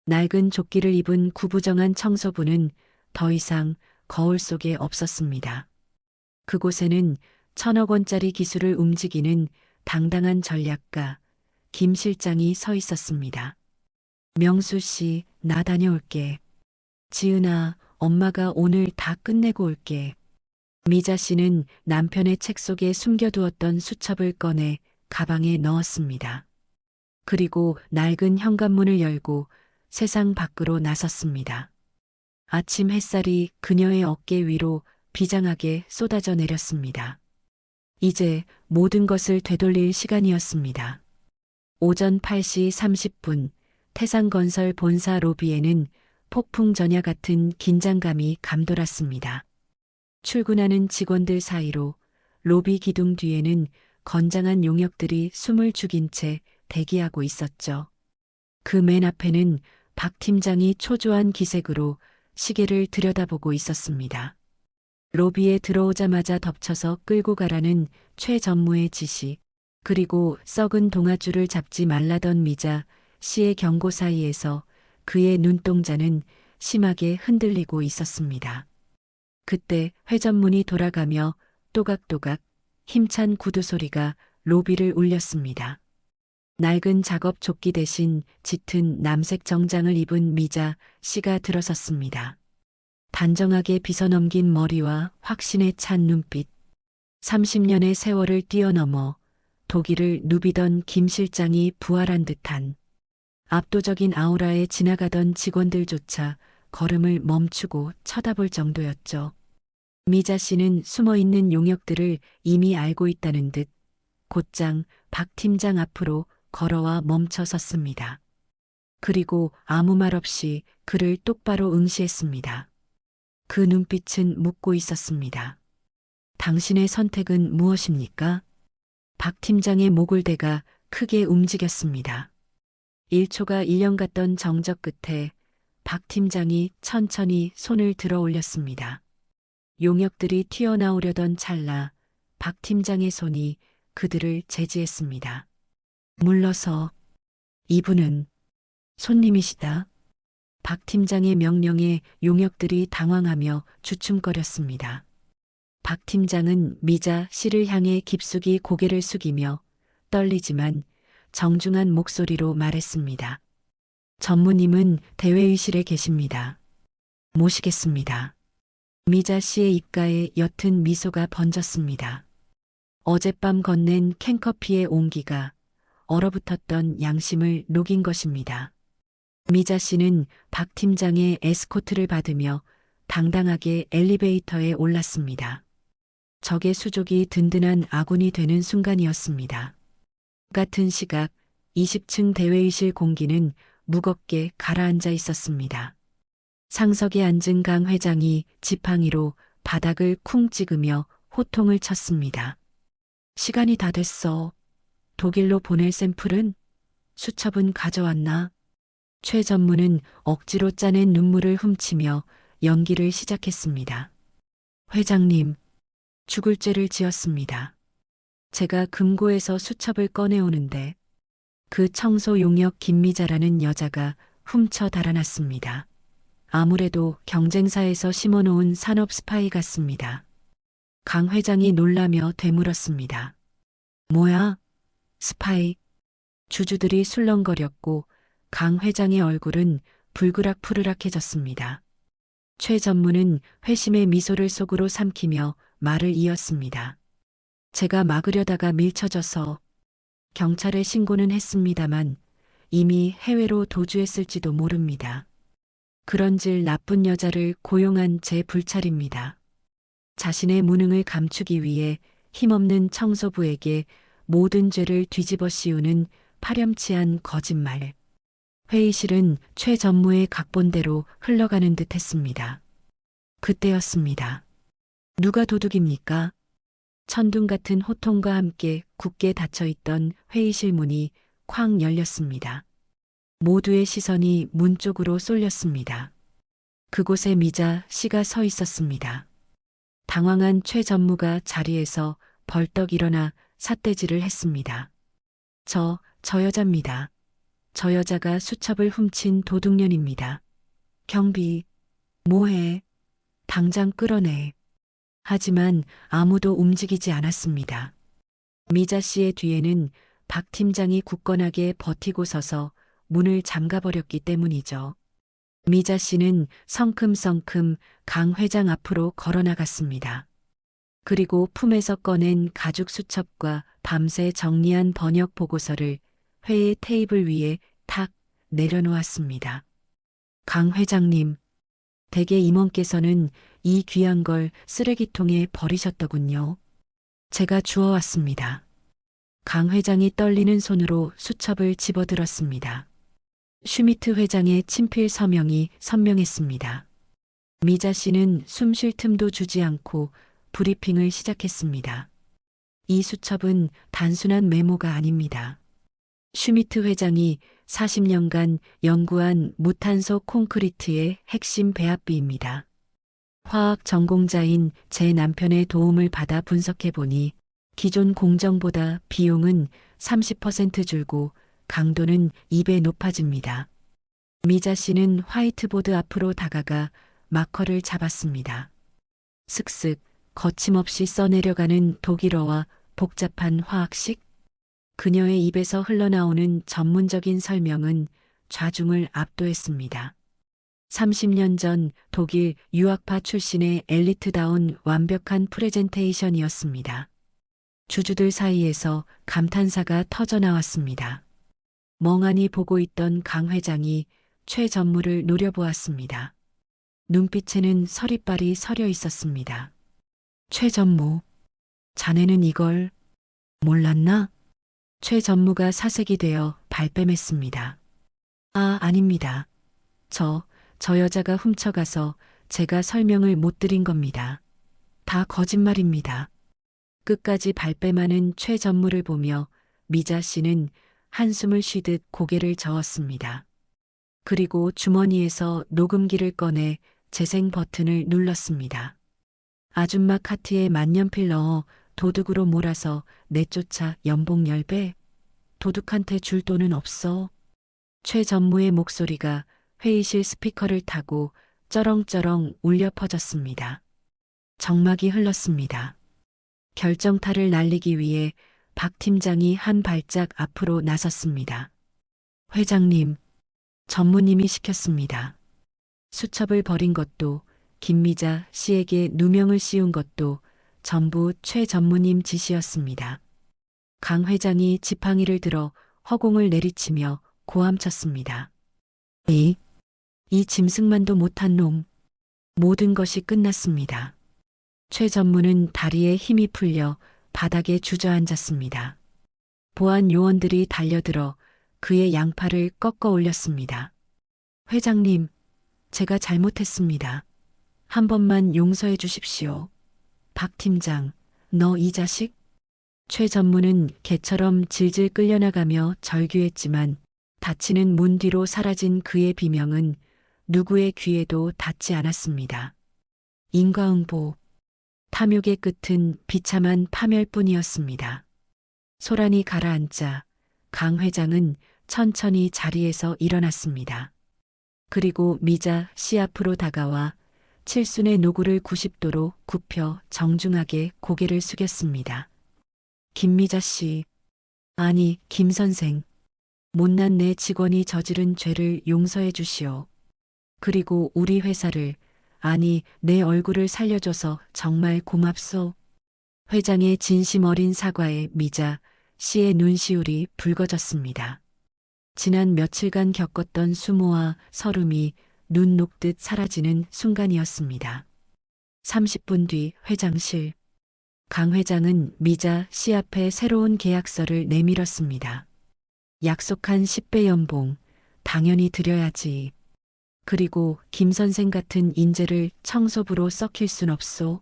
낡은 조끼를 입은 구부정한 청소부는 더 이상 거울 속에 없었습니다. 그곳에는 1,000억 원짜리 기술을 움직이는 당당한 전략가 김 실장이 서 있었습니다. 명수 씨, 나 다녀올게. 지은아, 엄마가 오늘 다 끝내고 올게. 미자 씨는 남편의 책 속에 숨겨두었던 수첩을 꺼내 가방에 넣었습니다. 그리고 낡은 현관문을 열고 세상 밖으로 나섰습니다. 아침 햇살이 그녀의 어깨 위로 비장하게 쏟아져 내렸습니다. 이제 모든 것을 되돌릴 시간이었습니다. 오전 8시 30분 태상건설 본사 로비에는 폭풍 전야 같은 긴장감이 감돌았습니다. 출근하는 직원들 사이로 로비 기둥 뒤에는 건장한 용역들이 숨을 죽인 채 대기하고 있었죠. 그 맨 앞에는 박 팀장이 초조한 기색으로 시계를 들여다보고 있었습니다. 로비에 들어오자마자 덮쳐서 끌고 가라는 최 전무의 지시, 그리고 썩은 동아줄을 잡지 말라던 미자 씨의 경고 사이에서 그의 눈동자는 심하게 흔들리고 있었습니다. 그때 회전문이 돌아가며 또각또각 힘찬 구두 소리가 로비를 울렸습니다. 낡은 작업 조끼 대신 짙은 남색 정장을 입은 미자 씨가 들어섰습니다. 단정하게 빗어넘긴 머리와 확신에 찬 눈빛, 30년의 세월을 뛰어넘어 독일을 누비던 김 실장이 부활한 듯한 압도적인 아우라에 지나가던 직원들조차 걸음을 멈추고 쳐다볼 정도였죠. 미자 씨는 숨어있는 용역들을 이미 알고 있다는 듯 곧장 박 팀장 앞으로 걸어와 멈춰 섰습니다. 그리고 아무 말 없이 그를 똑바로 응시했습니다. 그 눈빛은 묻고 있었습니다. 당신의 선택은 무엇입니까? 박 팀장의 목을 대가 크게 움직였습니다. 1초가 1년 같던 정적 끝에 박 팀장이 천천히 손을 들어 올렸습니다. 용역들이 튀어나오려던 찰나 박 팀장의 손이 그들을 제지했습니다. 물러서. 이분은 손님이시다. 박 팀장의 명령에 용역들이 당황하며 주춤거렸습니다. 박 팀장은 미자 씨를 향해 깊숙이 고개를 숙이며 떨리지만 정중한 목소리로 말했습니다. 전무님은 대회의실에 계십니다. 모시겠습니다. 미자 씨의 입가에 옅은 미소가 번졌습니다. 어젯밤 건넨 캔커피의 온기가 얼어붙었던 양심을 녹인 것입니다. 미자 씨는 박 팀장의 에스코트를 받으며 당당하게 엘리베이터에 올랐습니다. 적의 수족이 든든한 아군이 되는 순간이었습니다. 같은 시각 20층 대회의실 공기는 무겁게 가라앉아 있었습니다. 상석에 앉은 강 회장이 지팡이로 바닥을 쿵 찍으며 호통을 쳤습니다. 시간이 다 됐어. 독일로 보낼 샘플은? 수첩은 가져왔나? 최 전무는 억지로 짜낸 눈물을 훔치며 연기를 시작했습니다. 회장님, 죽을 죄를 지었습니다. 제가 금고에서 수첩을 꺼내오는데 그 청소 용역 김미자라는 여자가 훔쳐 달아났습니다. 아무래도 경쟁사에서 심어놓은 산업 스파이 같습니다. 강 회장이 놀라며 되물었습니다. 뭐야? 스파이? 주주들이 술렁거렸고 강 회장의 얼굴은 불그락푸르락해졌습니다. 최 전무는 회심의 미소를 속으로 삼키며 말을 이었습니다. 제가 막으려다가 밀쳐져서 경찰에 신고는 했습니다만 이미 해외로 도주했을지도 모릅니다. 그런질 나쁜 여자를 고용한 제 불찰입니다. 자신의 무능을 감추기 위해 힘없는 청소부에게 모든 죄를 뒤집어 씌우는 파렴치한 거짓말. 회의실은 최 전무의 각본대로 흘러가는 듯 했습니다. 그때였습니다. 누가 도둑입니까? 천둥 같은 호통과 함께 굳게 닫혀있던 회의실 문이 쾅 열렸습니다. 모두의 시선이 문 쪽으로 쏠렸습니다. 그곳에 미자 씨가 서 있었습니다. 당황한 최 전무가 자리에서 벌떡 일어나 삿대질을 했습니다. 저 여자입니다. 저 여자가 수첩을 훔친 도둑년입니다. 경비, 뭐해? 당장 끌어내. 하지만 아무도 움직이지 않았습니다. 미자 씨의 뒤에는 박 팀장이 굳건하게 버티고 서서 문을 잠가버렸기 때문이죠. 미자 씨는 성큼성큼 강 회장 앞으로 걸어나갔습니다. 그리고 품에서 꺼낸 가죽 수첩과 밤새 정리한 번역 보고서를 회의 테이블 위에 탁 내려놓았습니다. 강 회장님, 대개 임원께서는 이 귀한 걸 쓰레기통에 버리셨더군요. 제가 주워왔습니다. 강 회장이 떨리는 손으로 수첩을 집어들었습니다. 슈미트 회장의 친필 서명이 선명했습니다. 미자 씨는 숨 쉴 틈도 주지 않고 브리핑을 시작했습니다. 이 수첩은 단순한 메모가 아닙니다. 슈미트 회장이 40년간 연구한 무탄소 콘크리트의 핵심 배합비입니다. 화학 전공자인 제 남편의 도움을 받아 분석해보니 기존 공정보다 비용은 30% 줄고 강도는 2배 높아집니다. 미자 씨는 화이트보드 앞으로 다가가 마커를 잡았습니다. 슥슥 거침없이 써내려가는 독일어와 복잡한 화학식? 그녀의 입에서 흘러나오는 전문적인 설명은 좌중을 압도했습니다. 30년 전 독일 유학파 출신의 엘리트다운 완벽한 프레젠테이션이었습니다. 주주들 사이에서 감탄사가 터져나왔습니다. 멍하니 보고 있던 강 회장이 최 전무를 노려보았습니다. 눈빛에는 서리빨이 서려 있었습니다. 최 전무, 자네는 이걸 몰랐나? 최 전무가 사색이 되어 발뺌했습니다. 아닙니다. 저 여자가 훔쳐가서 제가 설명을 못 드린 겁니다. 다 거짓말입니다. 끝까지 발뺌하는 최 전무를 보며 미자 씨는 한숨을 쉬듯 고개를 저었습니다. 그리고 주머니에서 녹음기를 꺼내 재생 버튼을 눌렀습니다. 아줌마 카트에 만년필 넣어 도둑으로 몰아서 내쫓아 연봉 10배? 도둑한테 줄 돈은 없어. 최 전무의 목소리가 회의실 스피커를 타고 쩌렁쩌렁 울려 퍼졌습니다. 정막이 흘렀습니다. 결정타를 날리기 위해 박 팀장이 한 발짝 앞으로 나섰습니다. 회장님, 전무님이 시켰습니다. 수첩을 버린 것도 김미자 씨에게 누명을 씌운 것도 전부 최 전무님 지시였습니다. 강 회장이 지팡이를 들어 허공을 내리치며 고함쳤습니다. 이 짐승만도 못한 놈. 모든 것이 끝났습니다. 최 전무는 다리에 힘이 풀려 바닥에 주저앉았습니다. 보안 요원들이 달려들어 그의 양팔을 꺾어 올렸습니다. 회장님, 제가 잘못했습니다. 한 번만 용서해 주십시오. 박 팀장, 너 이 자식? 최 전무는 개처럼 질질 끌려나가며 절규했지만 닫히는 문 뒤로 사라진 그의 비명은 누구의 귀에도 닿지 않았습니다. 인과응보. 탐욕의 끝은 비참한 파멸뿐이었습니다. 소란이 가라앉자 강 회장은 천천히 자리에서 일어났습니다. 그리고 미자 씨 앞으로 다가와 칠순의 노구를 90도로 굽혀 정중하게 고개를 숙였습니다. 김미자 씨, 아니 김 선생, 못난 내 직원이 저지른 죄를 용서해 주시오. 그리고 우리 회사를, 아니 내 얼굴을 살려줘서 정말 고맙소. 회장의 진심 어린 사과에 미자 씨의 눈시울이 붉어졌습니다. 지난 며칠간 겪었던 수모와 서름이 눈 녹듯 사라지는 순간이었습니다. 30분 뒤 회장실. 강 회장은 미자 씨 앞에 새로운 계약서를 내밀었습니다. 약속한 10배 연봉, 당연히 드려야지. 그리고 김 선생 같은 인재를 청소부로 썩힐 순 없소.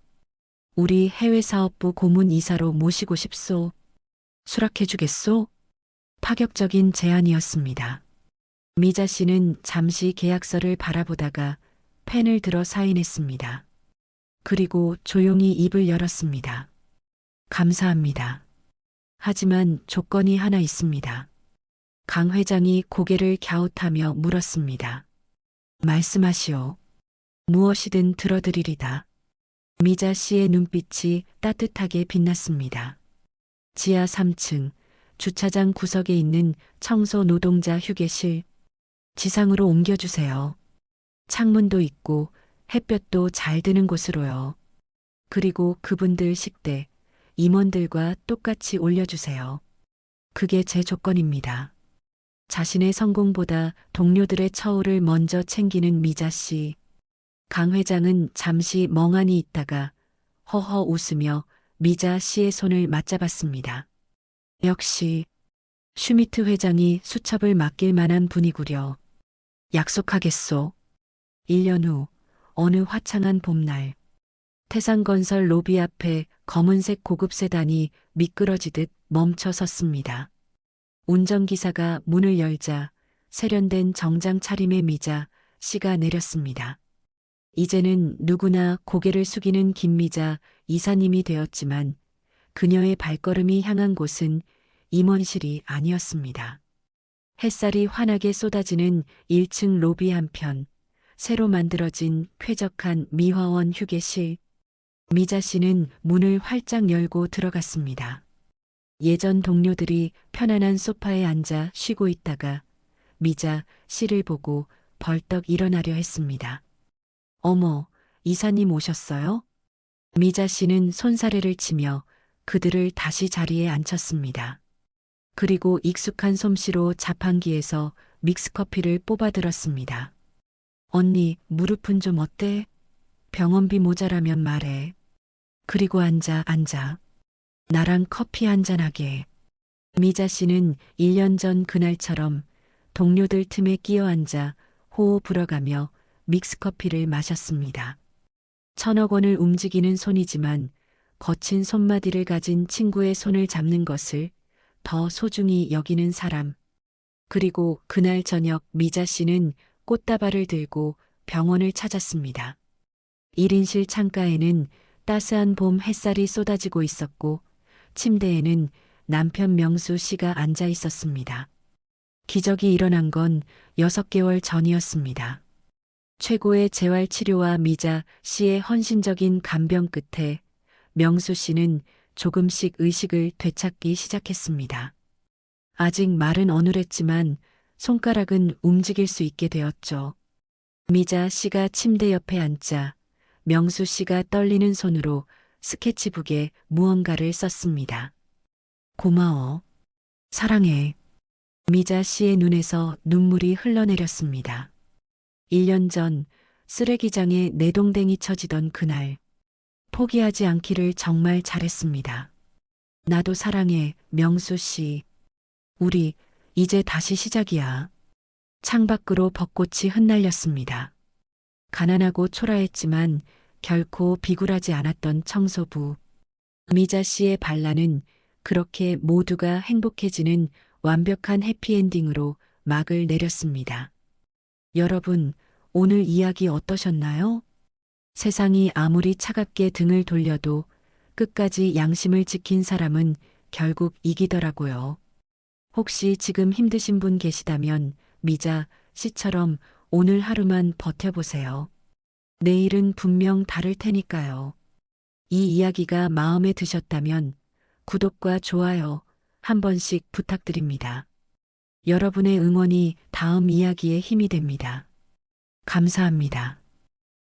우리 해외사업부 고문이사로 모시고 싶소. 수락해 주겠소? 파격적인 제안이었습니다. 미자 씨는 잠시 계약서를 바라보다가 펜을 들어 사인했습니다. 그리고 조용히 입을 열었습니다. 감사합니다. 하지만 조건이 하나 있습니다. 강 회장이 고개를 갸웃하며 물었습니다. 말씀하시오. 무엇이든 들어드리리다. 미자 씨의 눈빛이 따뜻하게 빛났습니다. 지하 3층 주차장 구석에 있는 청소 노동자 휴게실. 지상으로 옮겨주세요. 창문도 있고 햇볕도 잘 드는 곳으로요. 그리고 그분들 식대, 임원들과 똑같이 올려주세요. 그게 제 조건입니다. 자신의 성공보다 동료들의 처우를 먼저 챙기는 미자 씨. 강 회장은 잠시 멍하니 있다가 허허 웃으며 미자 씨의 손을 맞잡았습니다. 역시 슈미트 회장이 수첩을 맡길 만한 분이구려. 약속하겠소. 1년 후 어느 화창한 봄날, 태산건설 로비 앞에 검은색 고급 세단이 미끄러지듯 멈춰 섰습니다. 운전기사가 문을 열자 세련된 정장 차림의 미자 씨가 내렸습니다. 이제는 누구나 고개를 숙이는 김미자 이사님이 되었지만 그녀의 발걸음이 향한 곳은 임원실이 아니었습니다. 햇살이 환하게 쏟아지는 1층 로비 한편, 새로 만들어진 쾌적한 미화원 휴게실. 미자 씨는 문을 활짝 열고 들어갔습니다. 예전 동료들이 편안한 소파에 앉아 쉬고 있다가 미자 씨를 보고 벌떡 일어나려 했습니다. 어머, 이사님 오셨어요? 미자 씨는 손사래를 치며 그들을 다시 자리에 앉혔습니다. 그리고 익숙한 솜씨로 자판기에서 믹스커피를 뽑아들었습니다. 언니, 무릎은 좀 어때? 병원비 모자라면 말해. 그리고 앉아. 나랑 커피 한잔하게. 미자 씨는 1년 전 그날처럼 동료들 틈에 끼어 앉아 호호 불어가며 믹스커피를 마셨습니다. 1,000억 원을 움직이는 손이지만 거친 손마디를 가진 친구의 손을 잡는 것을 더 소중히 여기는 사람. 그리고 그날 저녁 미자 씨는 꽃다발을 들고 병원을 찾았습니다. 1인실 창가에는 따스한 봄 햇살이 쏟아지고 있었고 침대에는 남편 명수 씨가 앉아 있었습니다. 기적이 일어난 건 6개월 전이었습니다. 최고의 재활치료와 미자 씨의 헌신적인 간병 끝에 명수 씨는 조금씩 의식을 되찾기 시작했습니다. 아직 말은 어눌했지만 손가락은 움직일 수 있게 되었죠. 미자 씨가 침대 옆에 앉자 명수 씨가 떨리는 손으로 스케치북에 무언가를 썼습니다. 고마워. 사랑해. 미자 씨의 눈에서 눈물이 흘러내렸습니다. 1년 전 쓰레기장에 내동댕이 쳐지던 그날, 포기하지 않기를 정말 잘했습니다. 나도 사랑해, 명수 씨. 우리 이제 다시 시작이야. 창밖으로 벚꽃이 흩날렸습니다. 가난하고 초라했지만 결코 비굴하지 않았던 청소부. 미자 씨의 반란은 그렇게 모두가 행복해지는 완벽한 해피엔딩으로 막을 내렸습니다. 여러분, 오늘 이야기 어떠셨나요? 세상이 아무리 차갑게 등을 돌려도 끝까지 양심을 지킨 사람은 결국 이기더라고요. 혹시 지금 힘드신 분 계시다면 미자 씨처럼 오늘 하루만 버텨보세요. 내일은 분명 다를 테니까요. 이 이야기가 마음에 드셨다면 구독과 좋아요 한 번씩 부탁드립니다. 여러분의 응원이 다음 이야기에 힘이 됩니다. 감사합니다.